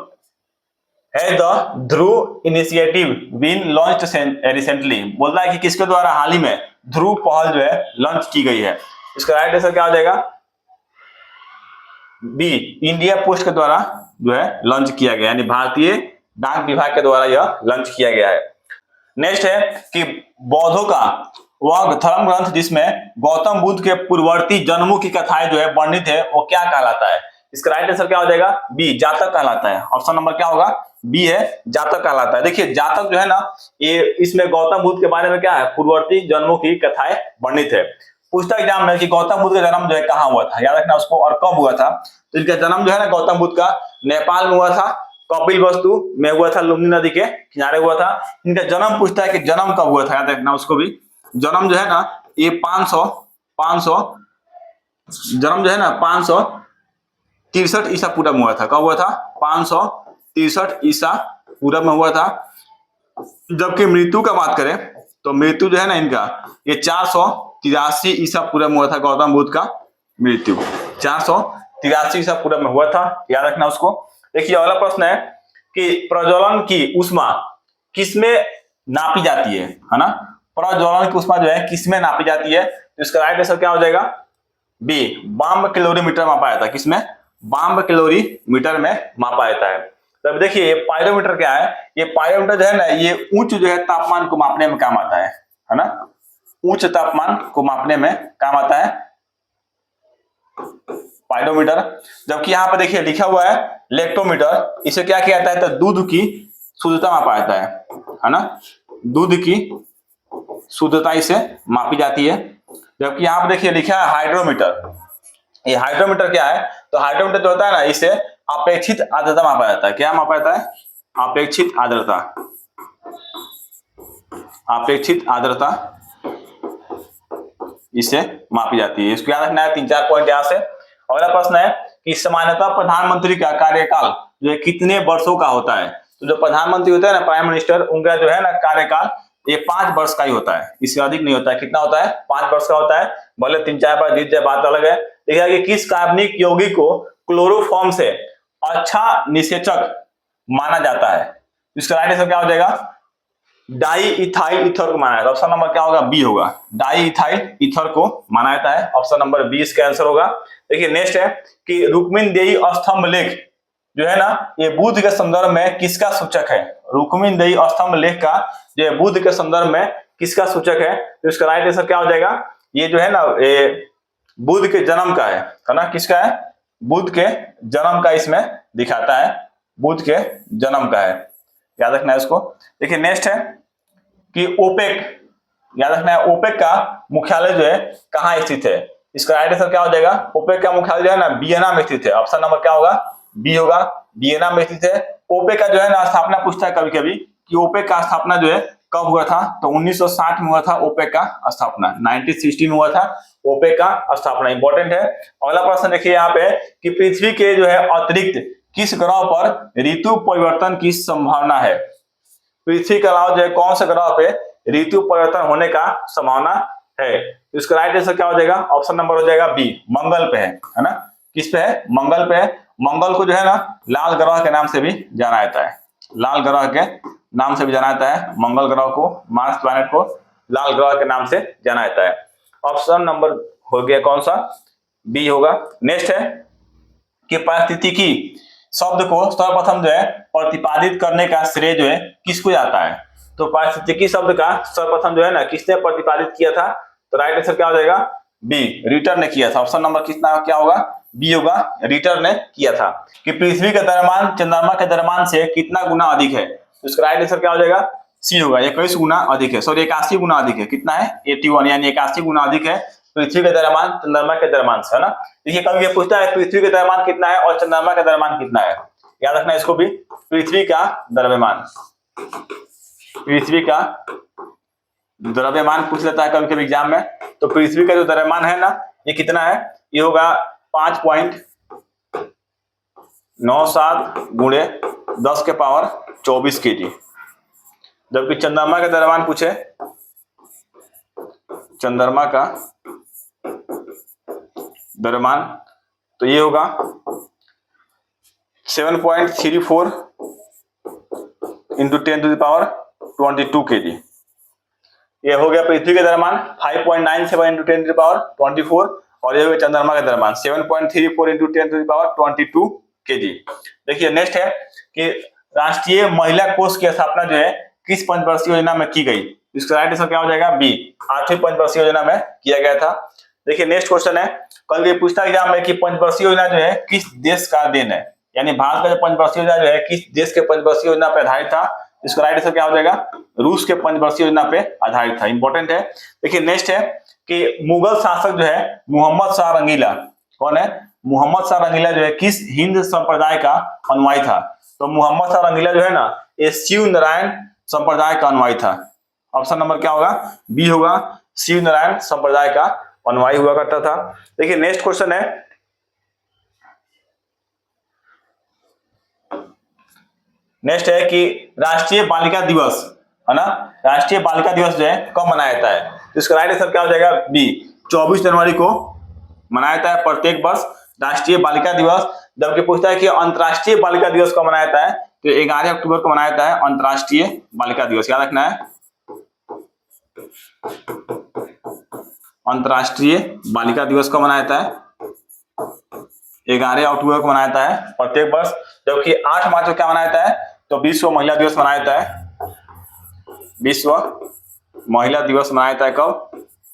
has the Dhruv initiative been launched recently, बोलता है कि किसके द्वारा हाल ही में ध्रुव पहल जो है लॉन्च की गई है। इसका राइट आंसर क्या हो जाएगा? बी, इंडिया पोस्ट के द्वारा जो है लॉन्च किया गया, यानी भारतीय डाक विभाग के द्वारा यह लॉन्च किया गया है। नेक्स्ट है कि बौद्धों का वह धर्म ग्रंथ जिसमें गौतम बुद्ध के पूर्ववर्ती जन्मों की कथाएं जो है वर्णित है वो क्या कहलाता है? इसका राइट आंसर क्या हो जाएगा? बी, जातक कहलाता है। ऑप्शन नंबर क्या होगा? बी है, जातक कहलाता है। देखिए जातक जो है ना ये इसमें गौतम बुद्ध के बारे में क्या है? पूर्ववर्ती जन्मों की कथाएं वर्णित है। पूछता एग्जाम में कि गौतम बुद्ध का जन्म जो है कहाँ हुआ था, याद रखना उसको, और कब हुआ था। तो इनका जन्म जो है ना गौतम बुद्ध का नेपाल में हुआ था, कपिल वस्तु में हुआ था, लुम्बिनी नदी के किनारे हुआ था। इनका जन्म पूछता है कि जन्म कब हुआ था, याद रखना उसको भी। जन्म जो है ना ये 500 जन्म जो है ना 563 ईसा पूर्व में हुआ था। कब हुआ था? 563 ईसा पूर्व में हुआ था। जबकि मृत्यु का बात करें तो मृत्यु जो है ना इनका ये 483 ईसा पूर्व में हुआ था। गौतम बुद्ध का मृत्यु 483 ईसा पूर्व में हुआ था, याद रखना उसको। देखिए अगला प्रश्न है कि प्रज्वलन की ऊष्मा किसमें नापी जाती है ना। प्रज्वलन की ऊष्मा जो है किसमें नापी जाती है, तो इसका राइट आंसर क्या हो जाएगा, बी, बाम्ब कैलोरीमीटर मापा जाता है। किसमें, बाम्ब कैलोरीमीटर में मापा जाता है। तो अब देखिए ये पायरोमीटर क्या है, ये पायरोमीटर जो है ना, ये उच्च जो है तापमान को मापने में काम आता है ना, उच्च तापमान को मापने में काम आता है पायरोमीटर। जबकि यहाँ पे देखिए लिखा हुआ है लेक्टोमीटर, इसे क्या किया जाता है, तो दूध की शुद्धता मापा जाता है ना, दूध की शुद्धता इसे मापी जाती है। जबकि यहाँ पे देखिए लिखा है हाइड्रोमीटर, ये हाइड्रोमीटर क्या है, तो हाइड्रोमीटर जो होता है ना, इसे अपेक्षित आर्द्रता मापा जाता है। क्या मापा जाता है, अपेक्षित आर्द्रता, अपेक्षित आर्द्रता इसे मापी जाती है। इसको याद रखना है, 3-4 पॉइंट यहाँ से। अगला प्रश्न है कि सामान्यतः प्रधानमंत्री का कार्यकाल जो है कितने वर्षों का होता है। तो जो प्रधानमंत्री होता है ना, प्राइम मिनिस्टर, उनका जो है ना कार्यकाल ये 5 वर्ष का ही होता है, इससे अधिक नहीं होता है। कितना होता है, 5 वर्ष का होता है। भले 3-4 बार जीत जाए बात अलग है। देखिए कि किस कार्बनिक यौगिक को क्लोरोफॉर्म से अच्छा निषेचक माना जाता है, इसका राइट आंसर क्या हो जाएगा, डाई इथाइल ईथर को माना जाता है। ऑप्शन नंबर क्या होगा, बी होगा, डाई इथाइल ईथर को माना जाता है। ऑप्शन नंबर बी इसका आंसर होगा। देखिए नेक्स्ट है कि रुक्मिणदेही स्तंभ लेख जो है ना, ये बुध के संदर्भ में किसका सूचक है। रुक्मिणदेही स्तंभ लेख का जो है बुध के संदर्भ में किसका सूचक है, तो इसका राइट आंसर क्या हो जाएगा, ये जो है ना, ये बुध के जन्म का है ना, किसका है, बुध के जन्म का इसमें दिखाता है, बुध के जन्म का है, याद रखना है इसको। देखिए नेक्स्ट है कि ओपेक, याद रखना है ओपेक का मुख्यालय जो है कहाँ स्थित है, इसका राइट आंसर क्या हो जाएगा, ओपेक का मुख्यालय जो है ना वियना में स्थित है। ऑप्शन नंबर क्या होगा, बी होगा, वियना में स्थित है। ओपेक का जो है ना स्थापना पूछता है कभी कभी कि ओपेक का स्थापना जो है कब हुआ था, तो 1960 में हुआ था ओपेक का स्थापना, 1960 में हुआ था ओपेक का स्थापना, इंपॉर्टेंट है। अगला प्रश्न देखिए यहाँ पे कि पृथ्वी के जो है अतिरिक्त किस ग्रह पर ऋतु परिवर्तन की संभावना है। पृथ्वी के अलावा जो है कौन से ग्रह पे ऋतु परिवर्तन होने का संभावना है, तो इसका राइट आंसर क्या हो जाएगा, ऑप्शन नंबर हो जाएगा बी, मंगल पे है ना, किस पे है, मंगल पे है। मंगल को जो है ना लाल ग्रह के नाम से भी जाना जाता है, लाल ग्रह के नाम से भी जाना जाता है मंगल ग्रह को, मार्स प्लैनेट को लाल ग्रह के नाम से जाना जाता है। ऑप्शन नंबर हो गया कौन सा, बी होगा। नेक्स्ट है कि पारिस्थितिकी शब्द को सर्वप्रथम जो है प्रतिपादित करने का श्रेय जो है किसको जाता है, तो पारिस्थितिकी शब्द का सर्वप्रथम जो है ना किसने प्रतिपादित किया था, तो राइट आंसर क्या हो जाएगा, बी, रिटर ने किया था। ऑप्शन नंबर कितना क्या होगा, बी होगा, रिटर ने किया था। कि पृथ्वी का द्रव्यमान चंद्रमा के द्रव्यमान से कितना गुना अधिक है, तो इसका राइट आंसर क्या हो जाएगा, सी होगा, 21 गुना अधिक है, सॉरी 81 गुना अधिक है। कितना है, 81, यानी 81 गुना अधिक है पृथ्वी का द्रव्यमान चंद्रमा के द्रव्यमान से, है ना। देखिए कभी ये पूछता है पृथ्वी का द्रव्यमान कितना है और चंद्रमा का द्रव्यमान कितना है, याद रखना है इसको भी, पृथ्वी का द्रव्यमान, पृथ्वी का द्रव्यमान पूछ लेता है कभी कभी एग्जाम में। तो पृथ्वी का जो द्रव्यमान है ना, ये कितना है, ये होगा 5.97 गुणे 10 के पावर 24 kg। जबकि चंद्रमा का द्रव्यमान पूछे, चंद्रमा का द्रव्यमान तो ये होगा 7.34 into 10 to the power 22 kg। ये हो गया पृथ्वी का द्रव्यमान 5.97 इंटू 10 टू द पावर 24, और ये हो गया चंद्रमा का द्रव्यमान 7.34 into 10 to the power 22 kg। देखिए नेक्स्ट है कि राष्ट्रीय महिला कोष की स्थापना जो है किस पंचवर्षीय योजना में की गई, इसका राइट आंसर क्या हो जाएगा, बी, 8वीं पंचवर्षीय योजना में किया गया था। देखिए नेक्स्ट क्वेश्चन है, कल ये पूछता एग्जाम में कि पंचवर्षीय योजना जो है किस देश का देन है, यानी भारत का जो पंचवर्षीय योजना जो है किस देश के पंचवर्षीय योजना पर आधारित था, इसका राइट आंसर क्या हो जाएगा, रूस के पंचवर्षीय योजना पे आधारित था, इंपॉर्टेंट है। देखिए नेक्स्ट है कि मुगल शासक जो है मोहम्मद शाह रंगीला, कौन है, मोहम्मद शाह रंगीला जो है किस हिंद संप्रदाय का अनुयायी था, तो मोहम्मद शाह रंगीला जो है ना ये शिव नारायण संप्रदाय का अनुयायी था। ऑप्शन नंबर क्या होगा, बी होगा, शिव नारायण संप्रदाय का अनुयायी हुआ करता था। देखिए नेक्स्ट क्वेश्चन है, नेक्स्ट है कि राष्ट्रीय बालिका दिवस, है ना, राष्ट्रीय बालिका दिवस जो है कब मनाया जाता है, तो इसका राइट आंसर क्या हो जाएगा, बी, 24 जनवरी को मनाया जाता है प्रत्येक वर्ष राष्ट्रीय बालिका दिवस। जबकि पूछता है कि अंतर्राष्ट्रीय बालिका दिवस कब मनाया जाता है, तो 11 अक्टूबर को मनाया जाता है अंतर्राष्ट्रीय बालिका दिवस, याद रखना है। अंतर्राष्ट्रीय बालिका दिवस को मनाया जाता है 11 अक्टूबर को मनाया जाता है प्रत्येक वर्ष। जबकि 8 मार्च को क्या मनाया जाता है, तो विश्व महिला दिवस मनाया जाता है। विश्व महिला दिवस मनाया जाता है कब,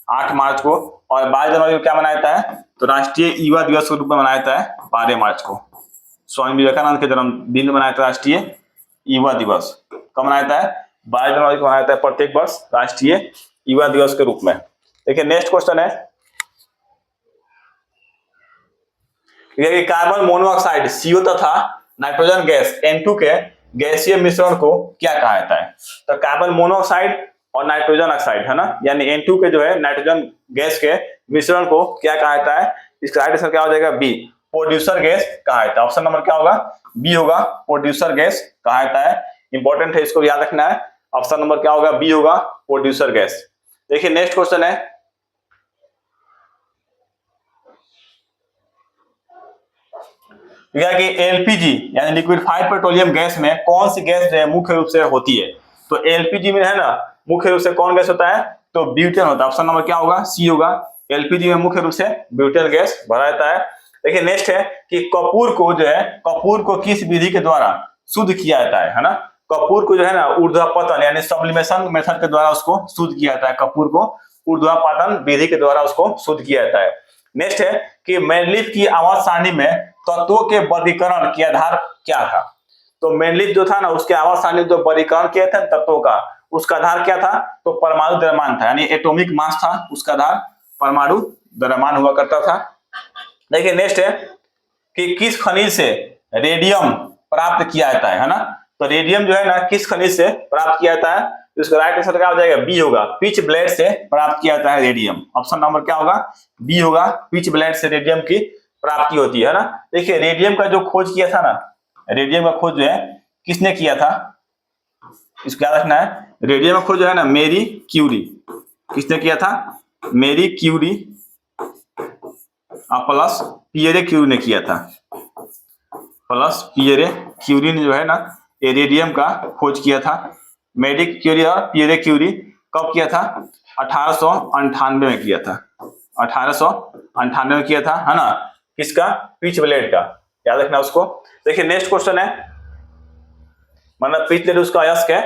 8 मार्च को। और 12 जनवरी को क्या मनाया जाता है, तो राष्ट्रीय युवा दिवस के रूप में मनाया जाता है 12 मार्च को। स्वामी विवेकानंद के जन्मदिन मनाया जाता है राष्ट्रीय युवा दिवस, कब मनाया जाता है, 12 जनवरी को मनाया जाता है प्रत्येक वर्ष राष्ट्रीय युवा दिवस के रूप में। देखिए नेक्स्ट क्वेश्चन है, कार्बन मोनोऑक्साइड CO तथा नाइट्रोजन गैस N2 के गैसीय मिश्रण को क्या कहा जाता है। तो कार्बन मोनोऑक्साइड और नाइट्रोजन ऑक्साइड है ना, यानी N2 के जो है नाइट्रोजन गैस के मिश्रण को क्या कहा जाता है। इसका राइट आंसर क्या हो जाएगा, बी, प्रोड्यूसर गैस कहा जाता है। ऑप्शन नंबर क्या होगा, बी होगा, प्रोड्यूसर गैस कहा जाता है। इंपॉर्टेंट है, इसको याद रखना है। ऑप्शन नंबर क्या होगा, बी होगा, प्रोड्यूसर गैस। देखिए नेक्स्ट क्वेश्चन है, कि एलपीजी यानी लिक्विफाइड पेट्रोलियम गैस में कौन सी गैस जो है मुख्य रूप से होती है। तो एलपीजी में है ना मुख्य रूप से कौन गैस होता है, तो ब्यूटेन होता है। ऑप्शन नंबर क्या होगा, सी होगा। एलपीजी में मुख्य रूप से ब्यूटेन गैस भरा जाता है। देखिए नेक्स्ट है कि कपूर को जो है, कपूर को किस विधि के द्वारा शुद्ध किया जाता है ना। कपूर को जो है ना ऊर्ध्वापतन यानी सब्लिमेशन मेथड के द्वारा उसको शुद्ध किया जाता है। कपूर को ऊर्ध्वापतन विधि के द्वारा उसको शुद्ध किया जाता है। नेक्स्ट है कि मैनलिफ की आवाज सारणी में तत्वों के वर्गीकरण के आधार क्या था। तो मैनलिफ जो था ना उसके आवाज सारणी जो वर्गीकरण किए थे तत्वों का, उसका आधार क्या था, तो परमाणु द्रव्यमान था, यानी एटॉमिक मास था उसका आधार परमाणु द्रव्यमान हुआ करता था। देखिए नेक्स्ट है कि किस खनिज से रेडियम प्राप्त किया जाता है ना। तो रेडियम जो है ना किस खनिज से प्राप्त किया जाता है, तो इसका राइट आंसर क्या हो जाएगा, बी होगा, पिच ब्लेड से प्राप्त किया जाता है रेडियम। ऑप्शन नंबर क्या होगा, बी होगा, पिच ब्लेड से रेडियम की प्राप्ति होती है ना। देखिए रेडियम का जो खोज किया था ना, रेडियम का खोज जो है किसने किया था, इसको याद रखना है। रेडियम का खोज जो है ना मेरी क्यूरी, किसने किया था, मेरी क्यूरी प्लस पियरे क्यूरी ने किया था। प्लस पियरे क्यूरी ने जो है ना ये रेडियम का खोज किया था। मेरी क्यूरी और पियरे क्यूरी कब किया था, 1898 में किया था। 1898 में किया था है ना, किसका, पिच ब्लेड का, याद रखना उसको। देखिए नेक्स्ट क्वेश्चन है, मतलब पिच ब्लेड उसका अयस्क है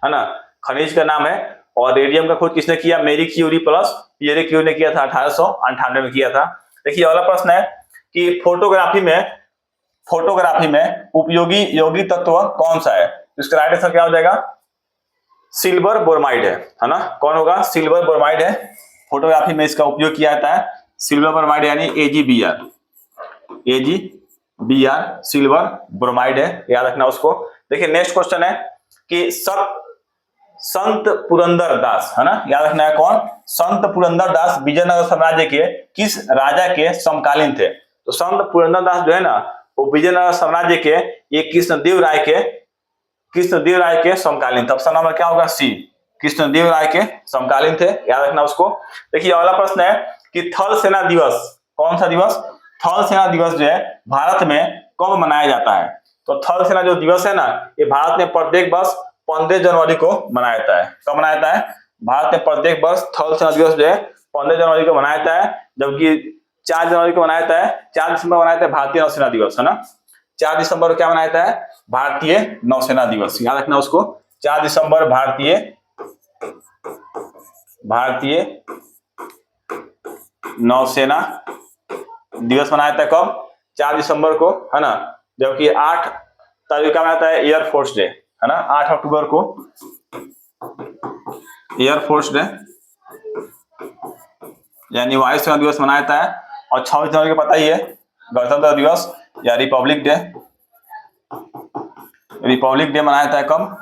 ना, खनिज का नाम है। और रेडियम का खोज किसने किया, मेरी क्यूरी प्लस पियरे क्यूरी ने किया था, 1898 में किया था। देखिए अगला प्रश्न है कि फोटोग्राफी में उपयोगी यौगिक तत्व कौन सा है। इसका राइट आंसर क्या हो जाएगा, सिल्वर ब्रोमाइड है ना। कौन होगा, सिल्वर ब्रोमाइड है। फोटोग्राफी में इसका उपयोग किया जाता है सिल्वर ब्रोमाइड यानी AgBr सिल्वर ब्रोमाइड है, याद रखना उसको। देखिए नेक्स्ट क्वेश्चन है कि संत पुरंदर दास है ना, याद रखना है कौन, संत पुरंदर दास विजयनगर साम्राज्य के किस राजा के समकालीन थे। तो संत पुरंदर दास जो है ना वो विजयनगर साम्राज्य के ये कृष्णदेव राय के समकालीन थे। ऑप्शन नंबर क्या होगा, सी, कृष्णदेव राय के समकालीन थे, याद रखना उसको। देखिए अगला प्रश्न है कि थल सेना दिवस कौन सा दिवस, थल सेना दिवस जो है भारत में कब मनाया जाता है। तो थल सेना जो दिवस है ना ये भारत में प्रत्येक वर्ष 15 जनवरी को मनाया जाता है। कब मनाया जाता है, भारत में प्रत्येक वर्ष थल सेना दिवस जो है 15 जनवरी को मनाया जाता है। जबकि 4 जनवरी को मनाया जाता है, 4 दिसंबर को मनाया जाता है भारतीय नौसेना दिवस है ना। 4 दिसंबर को क्या मनाया जाता है, भारतीय नौसेना दिवस, याद रखना उसको। 4 दिसंबर भारतीय नौसेना दिवस मनाया जाता है कब, 4 दिसंबर को है ना। जबकि 8 तारीख का मनाता है एयरफोर्स डे है ना, 8 अक्टूबर को एयरफोर्स डे यानी वायुसेना दिवस मनाया जाता है। और 26 जनवरी को पता ही है गणतंत्र दिवस या रिपब्लिक डे मनाया जाता है कब,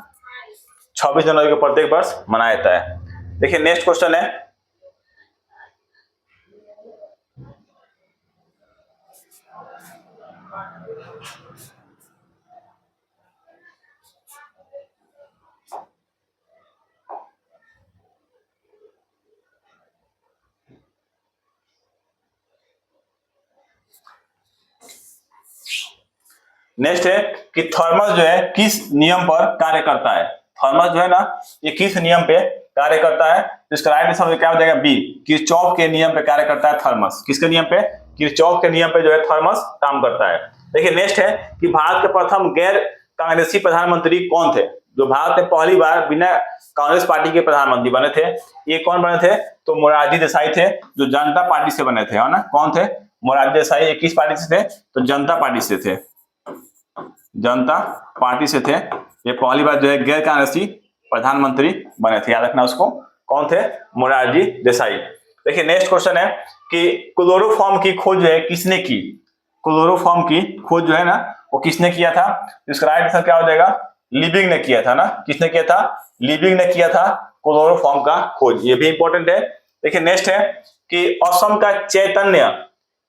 26 जनवरी को प्रत्येक वर्ष मनाया जाता है। देखिए नेक्स्ट क्वेश्चन है नेक्स्ट है कि थर्मस जो है किस नियम पर कार्य करता है। थर्मस जो है ना ये किस नियम पे कार्य करता है, तो इसका राइट आंसर क्या हो जाएगा बी, किरचॉफ के नियम पे कार्य करता है थर्मस। किसके नियम पे, किरचॉफ के नियम पे जो है थर्मस काम करता है। देखिए नेक्स्ट है कि भारत के प्रथम गैर कांग्रेसी प्रधानमंत्री कौन थे। जो भारत में पहली बार बिना कांग्रेस पार्टी के प्रधानमंत्री बने थे, ये कौन बने थे, तो मोरारजी देसाई थे, जो जनता पार्टी से बने थे, है ना। कौन थे, मोरारजी देसाई। ये किस पार्टी से थे, तो जनता पार्टी से थे, जनता पार्टी से थे। ये पहली बार जो है गैर कांग्रेसी प्रधानमंत्री बने थे, याद रखना उसको। कौन थे, मोरारजी देसाई। देखिए नेक्स्ट क्वेश्चन है कि क्लोरोफॉर्म की खोज जो है किसने की। क्लोरोफॉर्म की खोज जो है ना वो किसने किया था, इसका राइट आंसर क्या हो जाएगा, लिविंग ने किया था ना। किसने किया था, लिविंग ने किया था क्लोरोफॉर्म का खोज, ये भी इंपॉर्टेंट है। देखिए नेक्स्ट है कि असम का चैतन्य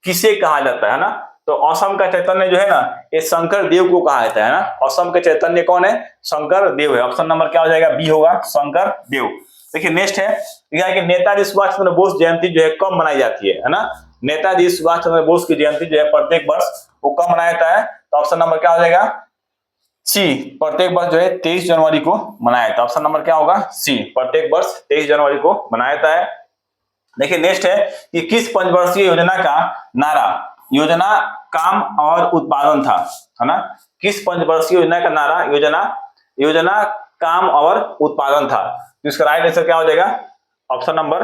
किसे कहा जाता है ना। तो असम का चैतन्य जो है ना ये शंकर देव को कहा जाता है ना। असम के चैतन्य कौन है, शंकर देव है। ऑप्शन नंबर क्या हो जाएगा, बी होगा, शंकर देव। देखिए नेक्स्ट है कि नेताजी सुभाष चंद्र बोस जयंती जो है कब मनाई जाती है ना। नेताजी सुभाष चंद्र बोस की जयंती जो है प्रत्येक वर्ष वो कब मनाया जाता है, तो ऑप्शन नंबर क्या हो जाएगा, सी, प्रत्येक वर्ष जो है 23 जनवरी को मनाया जाता है। ऑप्शन नंबर क्या होगा, सी, प्रत्येक वर्ष 23 जनवरी को मनाया जाता है। देखिए नेक्स्ट है कि किस पंचवर्षीय योजना का नारा योजना काम और उत्पादन था, है ना। किस पंचवर्षीय योजना का नारा योजना काम और उत्पादन था, तो इसका राइट आंसर क्या हो जाएगा, ऑप्शन नंबर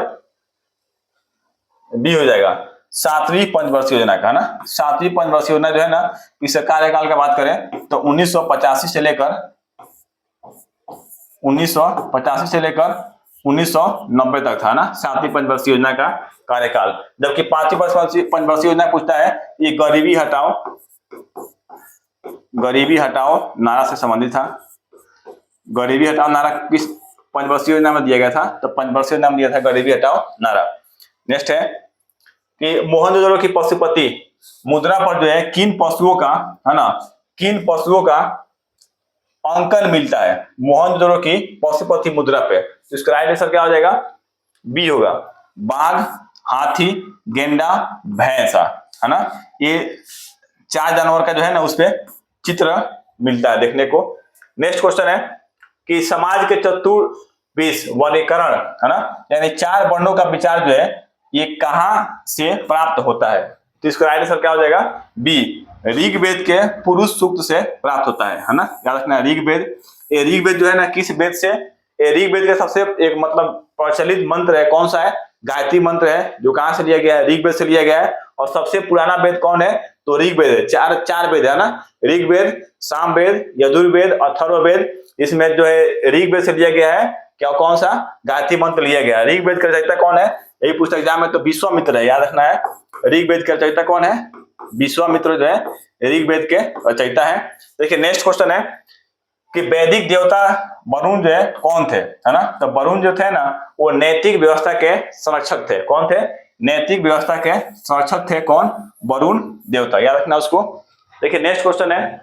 बी हो जाएगा, 7वीं पंचवर्षीय योजना का, है ना। 7वीं पंचवर्षीय योजना जो है ना इसके कार्यकाल की बात करें तो 1985 से लेकर 1990 तक था ना 7वीं पंचवर्षीय योजना का कार्यकाल। जबकि 5वीं पंचवर्षीय योजना पूछता है ये गरीबी हटाओ नारा से संबंधित था। गरीबी हटाओ नारा किस पंचवर्षीय योजना में दिया गया था, तो पंचवर्षीय योजना में दिया था गरीबी हटाओ नारा। नेक्स्ट है कि मोहनजोदड़ो की पशुपति मुद्रा पर जो है किन पशुओं का, है ना, किन पशुओं का अंकन मिलता है मोहनजोदड़ो की पशुपति मुद्रा पे, तो इसका राइट आंसर क्या हो जाएगा, बी होगा, बाघ, हाथी, गेंडा, भैंसा, है ना। ये 4 जानवर का जो है ना उस पे चित्र मिलता है देखने को। नेक्स्ट क्वेश्चन है कि समाज के चतुर्विश वर्गीकरण, है ना, यानी 4 वर्णों का विचार जो है ये कहां से प्राप्त होता है, तो इसका राइट आंसर क्या हो जाएगा, बी, ऋग्वेद के पुरुष सूक्त से प्राप्त होता है ना। याद रखना ऋग्वेद, ये ऋग्वेद जो है ना किस वेद से, ये ऋग्वेद का सबसे एक मतलब प्रचलित मंत्र है, कौन सा है, गायत्री मंत्र है, जो कहां से लिया गया है, ऋग्वेद से लिया गया है। और सबसे पुराना वेद कौन है, तो ऋग्वेद है। चार वेद है ना, ऋग्वेद, सामवेद, यजुर्वेद, अथर्ववेद। इसमें जो है ऋग्वेद से लिया गया है क्या, कौन सा, गायत्री मंत्र लिया गया है। ऋग्वेद का रचयिता कौन है, यही पूछता एग्जाम में, तो विश्वामित्र है, याद रखना है। ऋग्वेद के रचयिता कौन है, विश्वामित्र जो है ऋग्वेद के रचयिता है। देखिए नेक्स्ट क्वेश्चन है कि वैदिक देवता वरुण जो है कौन थे, है ना। तो वरुण जो थे ना वो नैतिक व्यवस्था के संरक्षक थे। कौन थे, नैतिक व्यवस्था के संरक्षक थे, कौन, वरुण देवता, याद रखना उसको। देखिए नेक्स्ट क्वेश्चन है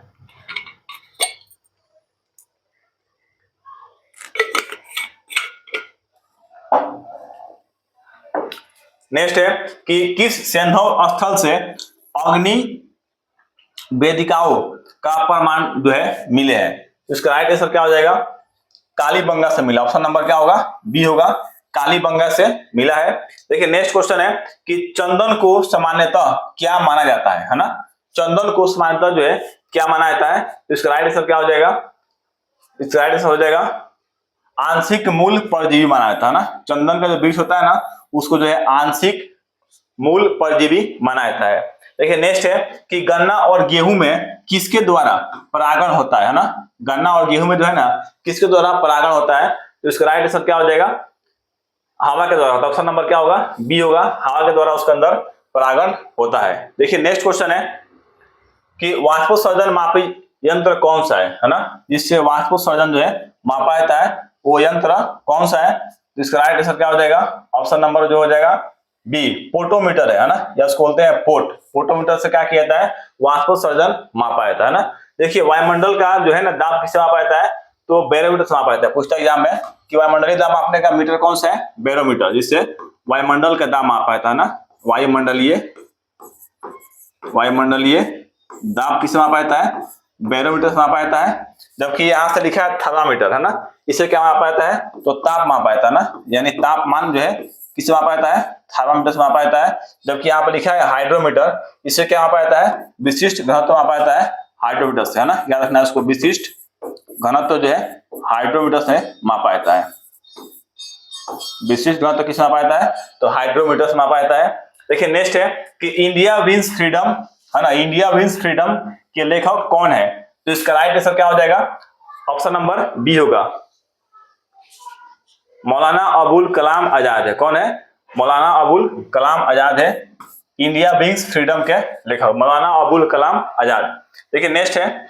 नेक्स्ट है कि किस सैंधव स्थल से अग्नि वेदिकाओं का प्रमाण जो है मिले हैं, इसका राइट आंसर क्या हो जाएगा, कालीबंगा से मिला। ऑप्शन नंबर क्या होगा, बी होगा, कालीबंगा से मिला है। देखिए नेक्स्ट क्वेश्चन है कि चंदन को सामान्यतः क्या माना जाता है ना। चंदन को सामान्यतः जो है क्या माना जाता है, तो इसका राइट आंसर क्या हो जाएगा, इसका राइट आंसर हो जाएगा आंशिक मूल परजीवी माना जाता है ना। चंदन का जो वृक्ष होता है ना उसको जो है आंशिक मूल परजीवी माना जाता है। देखिए नेक्स्ट है कि गन्ना और गेहूं में किसके द्वारा परागण होता है ना। गन्ना और गेहूं में जो है ना किसके द्वारा परागण होता है, तो इसका राइट आंसर क्या हो जाएगा, हवा के द्वारा होता है। ऑप्शन नंबर क्या होगा, बी होगा, हवा के द्वारा उसके अंदर परागण होता है। देखिए नेक्स्ट क्वेश्चन है कि वाष्पोत्सर्जन मापी यंत्र कौन सा है ना, जिससे वाष्पोत्सर्जन जो है मापा जाता है वो यंत्र कौन सा है, तो इसका राइट आंसर क्या हो जाएगा, ऑप्शन नंबर जो हो जाएगा बी, पोटोमीटर है ना, या उसको बोलते हैं पोटोमीटर से क्या किया जाता है, वाष्पोत्सर्जन मापा जाता है ना। देखिए वायुमंडल का जो है ना दाब किससे मापा जाता है, तो बैरोमीटर से मापा जाता है। पूछता एग्जाम में कि वायुमंडलीय दाब मापने का मीटर कौन सा है, बैरोमीटर, जिससे वायुमंडल का दाब मापा जाता है ना। वायुमंडलीय दाब किससे मापा जाता है, बैरोमीटर से मापा जाता है, जबकि यहाँ से लिखा है थर्मामीटर, है ना, इसे क्या मापा जाता है, तो ताप मापा जाता है ना, यानी तापमान जो है किससे मापा जाता है, थर्मामीटर से मापा जाता है। जबकि यहाँ पर लिखा है हाइड्रोमीटर, इसे क्या मापा जाता है, विशिष्ट घनत्व मापा जाता है हाइड्रोमीटर से, है ना, याद रखना है उसको, विशिष्ट घनत्व जो है हाइड्रोमीटर से मापा जाता है। विशिष्ट घनत्व किससे मापा जाता है, तो हाइड्रोमीटर से मापा जाता है। देखिए नेक्स्ट है कि इंडिया विंस फ्रीडम, है ना, इंडिया विंस फ्रीडम के लेखक कौन है, तो इसका राइट आंसर क्या हो जाएगा, ऑप्शन नंबर बी होगा, मौलाना अबुल कलाम आजाद है। कौन है, मौलाना अबुल कलाम आजाद है इंडिया विंस फ्रीडम के लेखक, मौलाना अबुल कलाम आजाद। देखिए नेक्स्ट है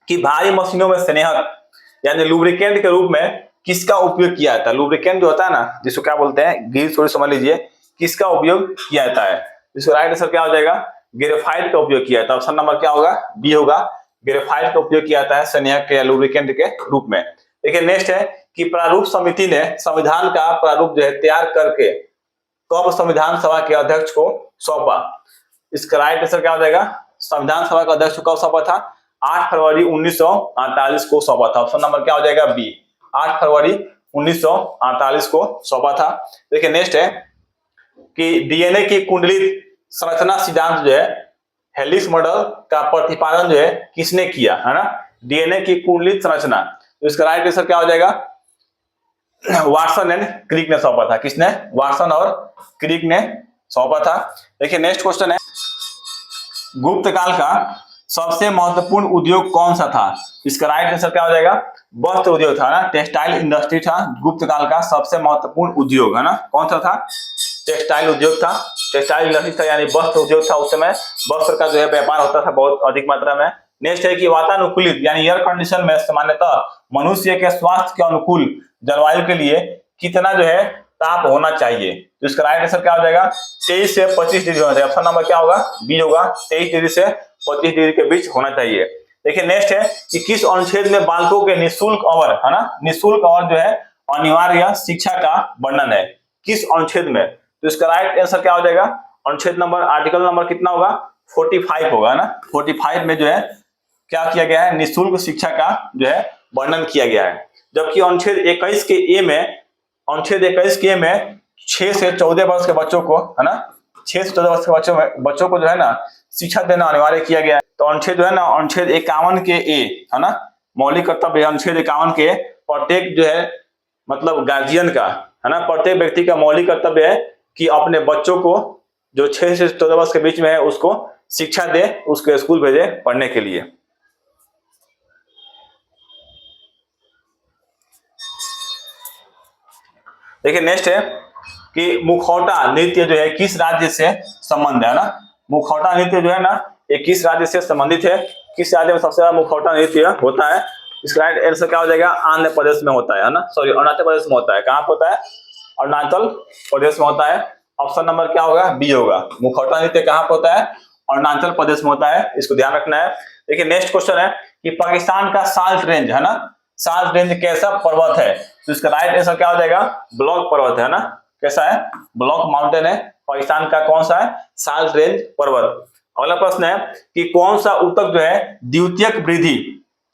कि भारी मशीनों में स्नेहक यानी लुब्रिकेंट के रूप में किसका उपयोग किया जाता है। लुब्रिकेंट जो होता है ना, जिसको क्या बोलते हैं, ग्रीस, थोड़ी समझ लीजिए, किसका उपयोग किया जाता है, इसका राइट आंसर क्या हो जाएगा, ग्रेफाइट का उपयोग किया जाता है। ऑप्शन नंबर क्या होगा, बी होगा, ग्रेफाइट का उपयोग किया जाता है स्नेहक या लुब्रिकेंट के रूप में। देखिए नेक्स्ट है कि प्रारूप समिति ने संविधान का प्रारूप जो है तैयार करके कब संविधान सभा के अध्यक्ष को सौंपा, इसका राइट आंसर क्या हो जाएगा, संविधान सभा का अध्यक्ष को कब सौंपा था, 8 फरवरी 1948 को सौंपा था। ऑप्शन नंबर क्या हो जाएगा, बी, 8 फरवरी 1948 को सौंपा था। देखिए नेक्स्ट है कि डीएनए की कुंडलित संरचना सिद्धांत जो है, हेलिक्स मॉडल का प्रतिपादन जो है किसने किया, है ना, डीएनए की कुंडलित संरचना, तो इसका राइट आंसर क्या हो जाएगा, वाटसन एंड क्रिक ने सौंपा था। किसने, वाटसन और क्रिक ने सौंपा था। देखिए नेक्स्ट क्वेश्चन है, गुप्त काल का सबसे महत्वपूर्ण उद्योग कौन सा था, इसका राइट आंसर क्या हो जाएगा, वस्त्र उद्योग था ना, टेक्सटाइल इंडस्ट्री था गुप्त काल का सबसे महत्वपूर्ण उद्योग, है ना, कौन सा था, टेक्सटाइल उद्योग था, टेक्सटाइल इंडस्ट्री था, यानी वस्त्र उद्योग था। उस समय वस्त्र का जो है व्यापार होता था बहुत अधिक मात्रा में। नेक्स्ट है कि वातानुकूलित यानी एयर कंडीशन में सामान्यतः मनुष्य के स्वास्थ्य के अनुकूल जलवायु के लिए कितना जो है ताप होना चाहिए, तो इसका राइट आंसर क्या हो जाएगा, 23 से 25 डिग्री होना चाहिए। ऑप्शन नंबर क्या होगा, बी होगा, 23 डिग्री से 25 डिग्री के बीच होना चाहिए। देखिए नेक्स्ट है कि किस अनुच्छेद में बालकों के निःशुल्क और, है ना, निःशुल्क और जो है अनिवार्य शिक्षा का वर्णन है, किस अनुच्छेद में, तो इसका राइट आंसर क्या हो जाएगा, अनुच्छेद नंबर, आर्टिकल नंबर कितना होगा, 45 होगा, है ना, 45 में जो है क्या किया गया है, निःशुल्क शिक्षा का जो है वर्णन किया गया है। जबकि अनुच्छेद 21 के ए में, अनुच्छेद 21 के ए में 6 से 14 वर्ष के बच्चों को, है ना, 6 से 14 वर्ष के बच्चों को जो है ना शिक्षा देना अनिवार्य किया गया है। तो अनुच्छेद जो है ना, अनुच्छेद 51 के ए, है ना, मौलिक कर्तव्य, अनुच्छेद 51 के प्रत्येक जो है मतलब गार्जियन का, है ना, प्रत्येक व्यक्ति का मौलिक कर्तव्य है कि अपने बच्चों को जो 6 से 14 वर्ष के बीच में है उसको शिक्षा दे, उसको स्कूल भेजे पढ़ने के लिए। देखिए नेक्स्ट है कि मुखौटा नृत्य जो है किस राज्य से संबंध है ना, मुखौटा नृत्य जो है ना ये किस राज्य से संबंधित है, किस राज्य में सबसे ज्यादा मुखौटा नृत्य होता है, इसका राइट आंसर क्या हो जाएगा, आंध्र प्रदेश में होता है ना, सॉरी अरुणाचल प्रदेश में होता है। कहाँ पे होता है, अरुणाचल प्रदेश में होता है। ऑप्शन नंबर क्या होगा, बी होगा, मुखौटा नृत्य कहाँ पे होता है, अरुणाचल प्रदेश में होता है, इसको ध्यान रखना है। देखिए नेक्स्ट क्वेश्चन है कि पाकिस्तान का साल्ट रेंज, है ना, साल्ट रेंज कैसा पर्वत है, तो इसका राइट आंसर क्या हो जाएगा, ब्लॉक पर्वत है ना, कैसा है, ब्लॉक माउंटेन है पाकिस्तान का, कौन सा है, साल्ट रेंज पर्वत। अगला प्रश्न है कि कौन सा ऊतक जो है द्वितीयक वृद्धि,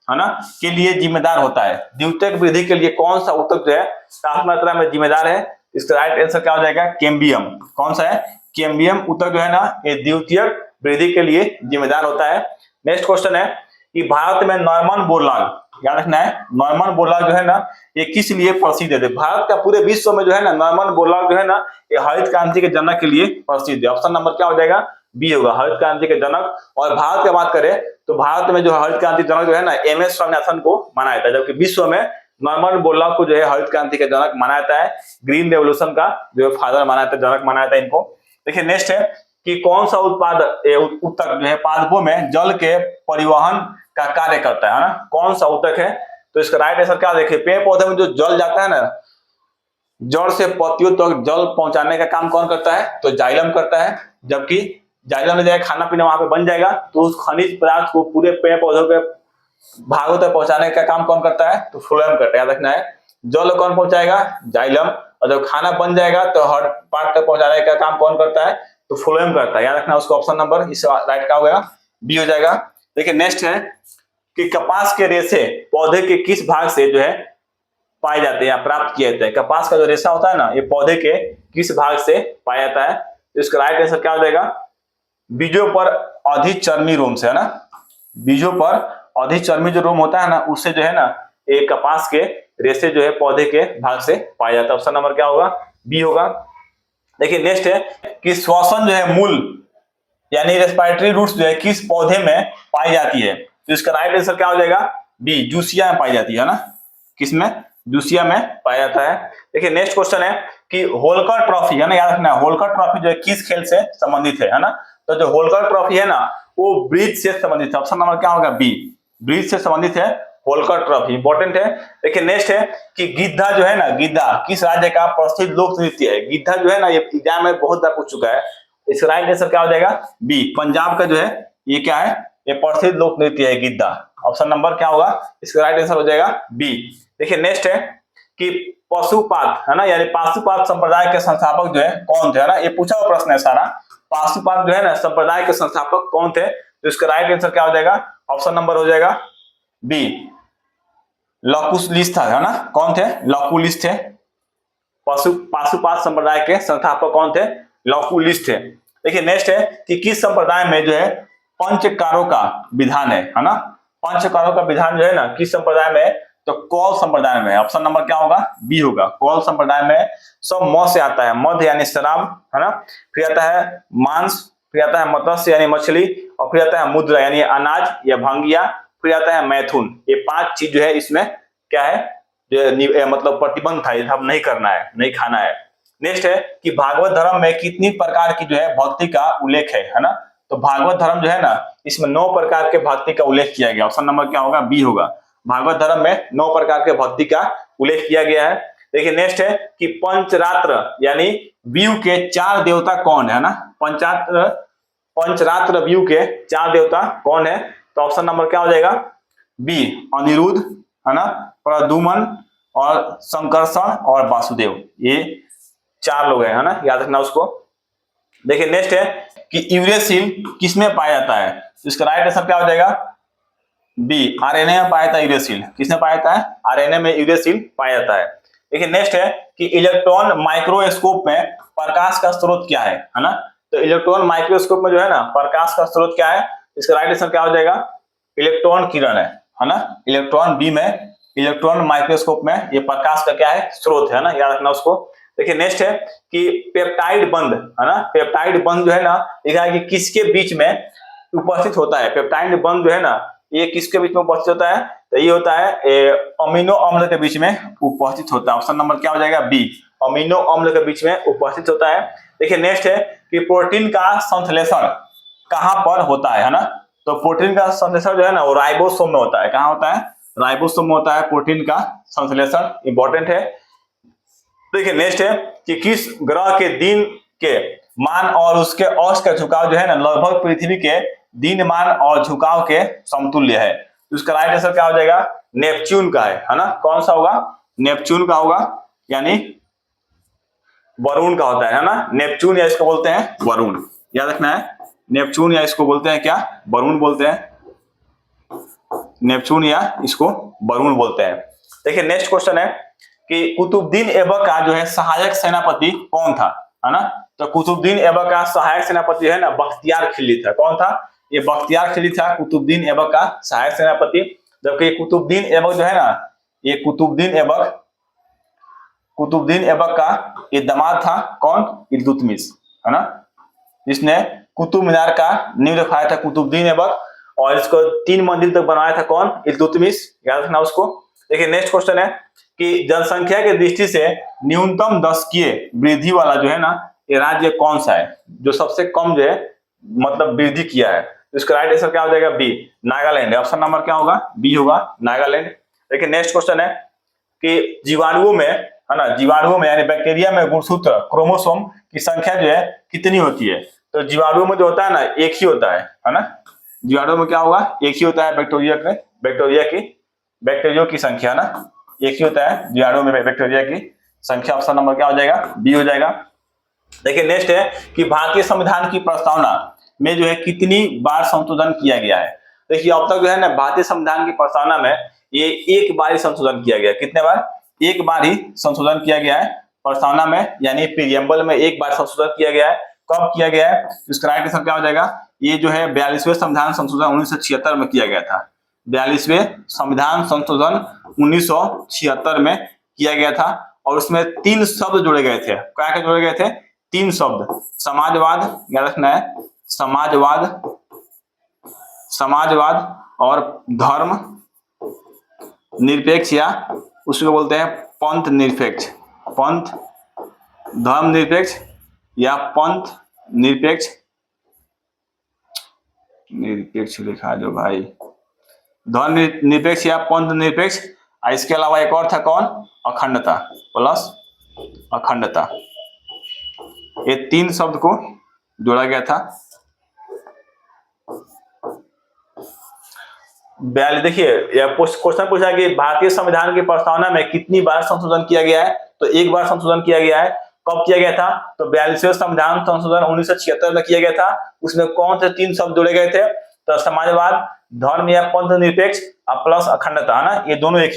है ना, के लिए जिम्मेदार होता है, द्वितीयक वृद्धि के लिए कौन सा ऊतक जो है काफी मात्रा में जिम्मेदार है, इसका राइट आंसर क्या हो जाएगा, कैम्बियम। कौन सा है, कैम्बियम ऊतक जो है ना ये द्वितीयक वृद्धि के लिए जिम्मेदार होता है। नेक्स्ट क्वेश्चन है कि भारत में नॉर्मन बोरलॉग, याद रखना है, नॉर्मन बोरलॉग जो है ना ये किस लिए प्रसिद्ध है, भारत का पूरे विश्व में जो है ना नॉर्मन बोरलॉग जो है ना ये हरित क्रांति के जनक के लिए प्रसिद्ध है। ऑप्शन नंबर क्या हो जाएगा, बी होगा, हरित क्रांति के जनक। और भारत की बात करें तो भारत में जो हरित क्रांति जनक जो है ना एम.एस. स्वामीनाथन को माना जाता है, जबकि विश्व में नॉर्मन बोरलॉग को जो है हरित क्रांति के जनक माना जाता है, ग्रीन रेवोल्यूशन का जो है फादर माना जाता है, जनक माना जाता है इनको। देखिए नेक्स्ट है कि कौन सा ऊतक जो है पादपों में जल के परिवहन का कार्य करता है ना, कौन सा ऊतक है, तो इसका राइट आंसर क्या, देखिए पेड़ पौधे में जो जल जाता है ना, जड़ से पत्तियों तक तो जल पहुंचाने का काम कौन करता है, तो जाइलम करता है, जबकि जाइलम में जाएगा खाना पीना वहां पे बन जाएगा, तो उस खनिज पदार्थ को पूरे पेड़ पौधों के भागों तक पहुंचाने का काम कौन करता है, तो फ्लोएम करता है, याद रखना है, जल कौन पहुंचाएगा, जाइलम, और जब खाना बन जाएगा तो हर पार्ट तक पहुंचाने का काम कौन करता है, तो फ्लोएम करता है, याद रखना उसको। ऑप्शन नंबर इस राइट का हो गया, बी हो जाएगा। देखिए नेक्स्ट है कि कपास के रेशे पौधे के किस भाग से जो है पाए जाते हैं या प्राप्त किए जाते हैं। कपास का जो रेशा होता है ना, ये पौधे के किस भाग से पाया जाता है? तो इसका राइट आंसर क्या हो जाएगा? बीजों पर अधिचर्मी रोम से, है ना। बीजों पर अधिचर्मी जो रोम होता है ना, उससे जो है ना ये कपास के रेशे जो है पौधे के भाग से पाया जाता है। ऑप्शन नंबर क्या होगा? बी होगा। देखिए नेक्स्ट है कि श्वसन जो है मूल यानी रेस्पिरेटरी रूट्स जो है किस पौधे में पाई जाती है? तो इसका राइट आंसर क्या हो जाएगा? बी, जूसिया में पाई जाती है ना। किसमें? जूसिया में पाया जाता है। देखिए नेक्स्ट क्वेश्चन है कि होलकर ट्रॉफी, है ना, याद रखना, होलकर ट्रॉफी जो है किस खेल से संबंधित है ना। तो जो होलकर ट्रॉफी है ना वो ब्रिज से संबंधित है। ऑप्शन नंबर क्या होगा? बी, ब्रिज से संबंधित है होलकर ट्रॉफी, इंपॉर्टेंट है। देखिए नेक्स्ट है कि गिद्धा जो है ना, गिद्धा किस राज्य का प्रसिद्ध लोक नृत्य है? गिद्धा जो है ना ये एग्जाम में बहुत बार पूछ चुका है। इसका राइट आंसर क्या हो जाएगा? बी, पंजाब का जो है ये क्या है? ये प्रसिद्ध लोक नृत्य है गिद्धा। ऑप्शन नंबर क्या होगा? इसका राइट आंसर हो जाएगा बी। देखिए नेक्स्ट है कि पशुपात, है ना, यानी पाशुपात संप्रदाय के संस्थापक जो है कौन थे, है ना। ये पूछा हुआ प्रश्न है सारा। पाशुपात जो है ना संप्रदाय के संस्थापक कौन थे? तो इसका राइट आंसर क्या हो जाएगा? ऑप्शन नंबर हो जाएगा बी, लकुलिस था, है ना। कौन थे? लकुलिस थे। पाशुपात संप्रदाय के संस्थापक कौन थे? लकुलिस थे। देखिए नेक्स्ट है कि किस संप्रदाय में जो है पंचकारों का विधान है ना। पंचकारों का विधान जो है ना किस संप्रदाय में? तो कौल संप्रदाय में। ऑप्शन नंबर क्या होगा? बी होगा। कौल संप्रदाय में सब म से आता है, मध यानी शराब, है ना। फिर आता है मांस, फिर आता है मत्स्य यानी मछली, और फिर आता है मुद्रा यानी अनाज या भंगिया, फिर आता है मैथुन। ये 5 चीज जो है इसमें क्या है? जो मतलब प्रतिबंध था, ये नहीं करना है, नहीं खाना है। नेक्स्ट है कि भागवत धर्म में कितनी प्रकार की जो है भक्ति का उल्लेख है ना। तो भागवत धर्म जो है ना इसमें 9 प्रकार के भक्ति का उल्लेख किया गया। ऑप्शन नंबर क्या होगा? बी होगा। भागवत धर्म में 9 प्रकार के भक्ति का उल्लेख किया गया है। देखिए नेक्स्ट है कि पंचरात्र यानी व्यू के 4 देवता कौन है ना। पंचरात्र व्यू के 4 देवता कौन है? तो ऑप्शन नंबर क्या हो जाएगा? बी, अनिरुद्ध, है ना, प्रद्युम्न और संकर्षण और वासुदेव। ये 4 लोग हैं, है ना, याद रखना उसको। देखिए नेक्स्ट है कि यूरेसिल किसमें पाया जाता है? इसका राइट आंसर क्या हो जाएगा? बी, आरएनए में पाया जाता है यूरेसिल। किसमें पाया जाता है? आरएनए में यूरेसिल पाया जाता है। देखिए नेक्स्ट है कि इलेक्ट्रॉन माइक्रोस्कोप में प्रकाश का स्रोत क्या है ना। तो इलेक्ट्रॉन माइक्रोस्कोप में जो है ना प्रकाश का स्रोत क्या है? इसका राइट आंसर क्या हो जाएगा? इलेक्ट्रॉन किरण है ना। इलेक्ट्रॉन बीम है, इलेक्ट्रॉन माइक्रोस्कोप में ये प्रकाश का क्या है? स्रोत है ना, याद रखना उसको। देखिए नेक्स्ट है कि पेप्टाइड बंध, है ना, पेप्टाइड बंध जो है ना लिखा है कि किसके बीच में उपस्थित होता है? पेप्टाइड बंध जो है ना ये किसके बीच में उपस्थित होता है? तो ये होता है अमीनो अम्ल के बीच में उपस्थित होता है। ऑप्शन नंबर क्या हो जाएगा? बी, अमीनो अम्ल के बीच में उपस्थित होता है। देखिए नेक्स्ट है कि प्रोटीन का संश्लेषण कहां पर होता है ना। तो प्रोटीन का संश्लेषण जो है ना वो राइबोसोम में होता है। कहां होता है? राइबोसोम में होता है प्रोटीन का संश्लेषण, इंपॉर्टेंट है। देखिए नेक्स्ट है कि किस ग्रह के दिन के मान और उसके औसत का झुकाव जो है ना लगभग पृथ्वी के दिन मान और झुकाव के समतुल्य है। तो इसका राइट आंसर क्या हो जाएगा? नेपच्यून का है ना। कौन सा होगा? नेपच्यून का होगा, यानी वरुण का होता है ना। नेपच्यून या इसको बोलते हैं वरुण, याद रखना है। नेपच्यून या इसको बोलते हैं क्या? वरुण बोलते हैं। नेपच्यून या इसको वरुण बोलते हैं। देखिए नेक्स्ट क्वेश्चन है कि कुतुबुद्दीन ऐबक का जो है सहायक सेनापति कौन था, है ना। तो कुतुबुद्दीन ऐबक का सहायक सेनापति है ना बख्तियार खिलजी था। कौन था? ये बख्तियार खिलजी था कुतुबुद्दीन ऐबक का सहायक सेनापति। जबकि कुतुबुद्दीन ऐबक जो है ना ये कुतुबुद्दीन ऐबक का ये दामाद था। कौन? इल्तुतमिश, है ना, जिसने कुतुब मीनार का नींव रखाया था कुतुबुद्दीन ऐबक, और इसको 3 मंजिल तक बनाया था। कौन? इल्तुतमिश, याद रखना उसको। देखिए नेक्स्ट क्वेश्चन है कि जनसंख्या की दृष्टि से न्यूनतम दशकीय वृद्धि वाला जो है ना ये राज्य कौन सा है? जो सबसे कम जो है मतलब वृद्धि किया है। तो इसका राइट आंसर क्या हो जाएगा? बी, नागालैंड। ऑप्शन नंबर क्या होगा? बी होगा, नागालैंड। देखिए नेक्स्ट क्वेश्चन है कि जीवाणुओं में, है ना, जीवाणुओं में यानी बैक्टीरिया में गुणसूत्र क्रोमोसोम की संख्या जो है कितनी होती है? तो जीवाणुओं में जो होता है ना एक ही होता है ना। जीवाणुओं में क्या होगा? एक ही होता है। बैक्टीरिया की संख्या ना एक ही होता है जीवाणुओं में बैक्टीरिया की संख्या। ऑप्शन नंबर क्या हो जाएगा? बी हो जाएगा। देखिए नेक्स्ट है कि भारतीय संविधान की प्रस्तावना में जो है कितनी बार संशोधन किया गया है? देखिए अब तक जो है ना भारतीय संविधान की प्रस्तावना में ये एक बार ही संशोधन किया गया। कितने बार? एक बार ही संशोधन किया गया है प्रस्तावना में, यानी प्रीएम्बल में एक बार संशोधन किया गया है। कब किया गया है? इसका राइट आंसर क्या हो जाएगा? ये जो है 42वें संविधान संशोधन 1976 में किया गया था। 42वें संविधान संशोधन 1976 में किया गया था और उसमें 3 शब्द जोड़े गए थे। क्या क्या जोड़े गए थे? 3 शब्द। समाजवाद, याद रखना है, समाजवाद, समाजवाद और धर्म निरपेक्ष, या उसको बोलते हैं पंथ निरपेक्ष, पंथ धर्म निरपेक्ष या पंथ निरपेक्ष, निरपेक्ष लिखा जो भाई, धर्म निरपेक्ष या पंथ निरपेक्ष। इसके अलावा एक और था कौन? अखंडता प्लस अखंडता। ये 3 शब्द को जोड़ा गया था। देखिए क्वेश्चन पूछा कि भारतीय संविधान की प्रस्तावना में कितनी बार संशोधन किया गया है? तो एक बार संशोधन किया गया है। कब किया गया था? तो 42वें संविधान संशोधन 1976 में किया गया था। उसमें कौन से 3 शब्द जोड़े गए थे? तो समाजवाद, धर्म या पंथ निरपेक्ष प्लस अखंडता, है ना। ये दोनों एक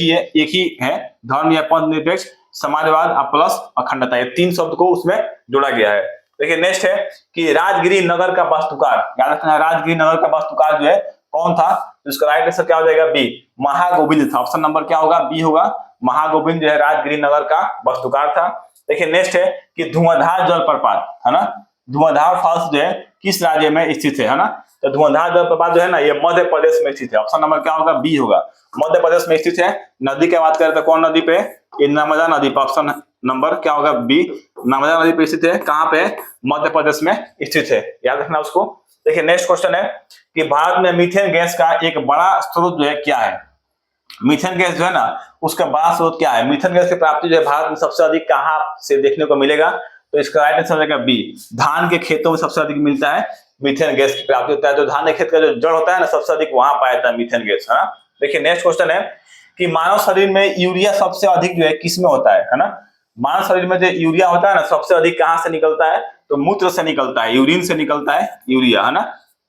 ही है, धर्म या पंथ निरपेक्ष, समाजवाद प्लस अखंडता। ये 3 शब्द को उसमें जोड़ा गया है। देखिए नेक्स्ट है कि राजगिरी नगर का वास्तुकार, याद रखना है, राजगिरी नगर का वास्तुकार जो है कौन था? तो इसका राइट आंसर क्या हो जाएगा? बी, महागोविंद था। ऑप्शन नंबर क्या होगा? बी होगा। महागोविंद जो है राजगिरी नगर का वास्तुकार था। देखिए नेक्स्ट है कि धुआंधार जलप्रपात, है ना, धुआंधार फॉल्स जो है किस राज्य में स्थित है ना। तो धुआंधार जलप्रपात जो है ना ये मध्य प्रदेश में स्थित है। ऑप्शन नंबर क्या होगा? बी होगा, मध्य प्रदेश में स्थित है। नदी की बात करें तो कौन नदी पे? ये नर्मदा नदी पे। ऑप्शन नंबर क्या होगा? बी, नर्मदा नदी पे स्थित है। कहाँ पे? मध्य प्रदेश में स्थित है, याद रखना उसको। देखिए नेक्स्ट क्वेश्चन है कि भारत में मीथेन गैस का एक बड़ा स्रोत जो है क्या है? मीथेन गैस जो है ना उसका बड़ा स्रोत क्या है? मीथेन गैस की प्राप्ति जो है भारत में सबसे अधिक कहां से देखने को मिलेगा? तो इसका राइट आंसर हो जाएगा बी, धान के खेतों में सबसे अधिक मिलता है मीथेन गैस की प्राप्ति होता है। तो धान के खेत का जो जड़ होता है ना सबसे अधिक वहां पाया जाता है मीथेन गैस, है ना। देखिए नेक्स्ट क्वेश्चन है कि मानव शरीर में यूरिया सबसे अधिक जो है किसमें होता है ना। मानव शरीर में जो यूरिया होता है ना सबसे अधिक कहां से निकलता है? तो मूत्र से निकलता है, यूरिन से निकलता है यूरिया, है ना।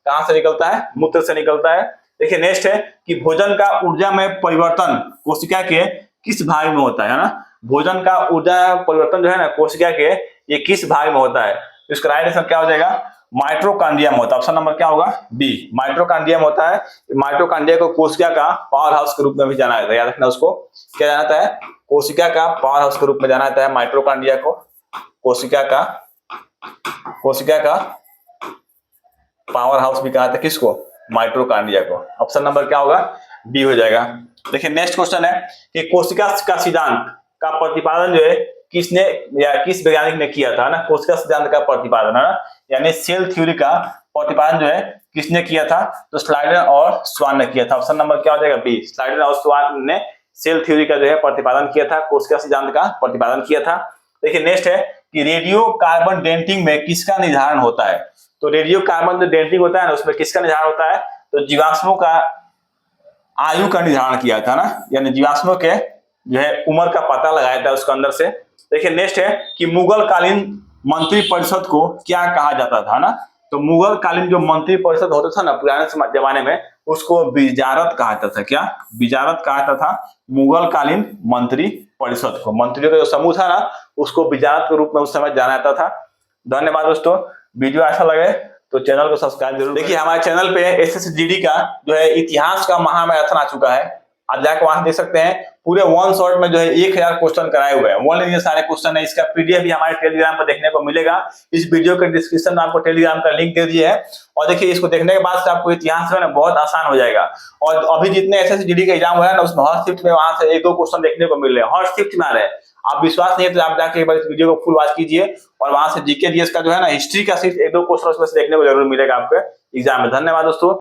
कहां से निकलता है? मूत्र से निकलता है। देखिए नेक्स्ट है कि भोजन का ऊर्जा में परिवर्तन कोशिका के किस भाग में होता है ना। भोजन का ऊर्जा परिवर्तन जो है ना कोशिका के ये किस भाग में होता है? इसका राइट आंसर क्या हो जाएगा? माइटोकॉन्ड्रिया में होता है। ऑप्शन नंबर क्या होगा? बी, माइटोकॉन्ड्रिया में होता है। माइटोकॉन्ड्रिया को कोशिका का पावर हाउस के रूप में भी जाना जाता है, याद रखना उसको। क्या जाना जाता है? कोशिका का पावर हाउस के रूप में जाना जाता है माइटोकॉन्ड्रिया को। कोशिका का पावर हाउस भी कहा था किसको? माइटोकॉन्ड्रिया को। ऑप्शन नंबर क्या होगा? बी हो जाएगा। देखिए नेक्स्ट क्वेश्चन है कि कोशिका का सिद्धांत का प्रतिपादन जो है किसने या किस वैज्ञानिक ने किया था ना। कोशिका सिद्धांत का प्रतिपादन, है ना, यानी सेल थ्योरी का प्रतिपादन जो है किसने किया था? तो स्लाइडर और स्वान ने किया था। ऑप्शन नंबर क्या हो जाएगा? बी, स्लाइडर और स्वान ने सेल थ्योरी का जो है प्रतिपादन किया था, कोशिका सिद्धांत का प्रतिपादन किया था। देखिए नेक्स्ट है कि रेडियो कार्बन डेटिंग में किसका निर्धारण होता है? तो रेडियो कार्बन जो डेटिंग होता है ना उसमें किसका निर्धारण होता है? तो जीवाश्मों का आयु का निर्धारण किया था ना, यानी जीवाश्मों के जो है उम्र का पता लगाया था उसके अंदर से। देखिए नेक्स्ट है कि मुगल कालीन मंत्री परिषद को क्या कहा जाता था ना। तो मुगल कालीन जो मंत्री परिषद होता था ना पुराने जमाने में उसको विजारत कहा जाता था। क्या? विजारत कहा जाता था मुगल कालीन मंत्री परिषद को। मंत्रियों का जो समूह था ना उसको विजारत के रूप में उस समय जाना जाता था। धन्यवाद दोस्तों, वीडियो अच्छा लगे तो चैनल को सब्सक्राइब जरूर। देखिए हमारे चैनल पे एसएसजीडी का जो है इतिहास का महामैराथन आ चुका है, आप जाकर वहां देख सकते हैं। पूरे 1 शॉट में जो है 1000 क्वेश्चन कराए हुए हैं, 1 लाइन सारे क्वेश्चन है। इसका पीडीएफ भी हमारे टेलीग्राम पर देखने को मिलेगा। इस वीडियो के डिस्क्रिप्शन में आपको टेलीग्राम का लिंक दे दिया है। और देखिए इसको देखने के बाद से आपको इतिहास जो है ना बहुत आसान हो जाएगा। और अभी जितने एसएसजीडी का एग्जाम हो रहा है ना उसमें हर शिफ्ट में वहां से 1-2 क्वेश्चन देखने को मिल रहे हैं, हर शिफ्ट में आ रहे हैं। आप विश्वास नहीं है तो आप जाके एक बार इस वीडियो को फुल वॉच कीजिए और वहां से जीके जीएस का जो है ना हिस्ट्री का सिर्फ 1-2 क्वेश्चन उसमें से देखने को जरूर मिलेगा आपके एग्जाम में। धन्यवाद दोस्तों।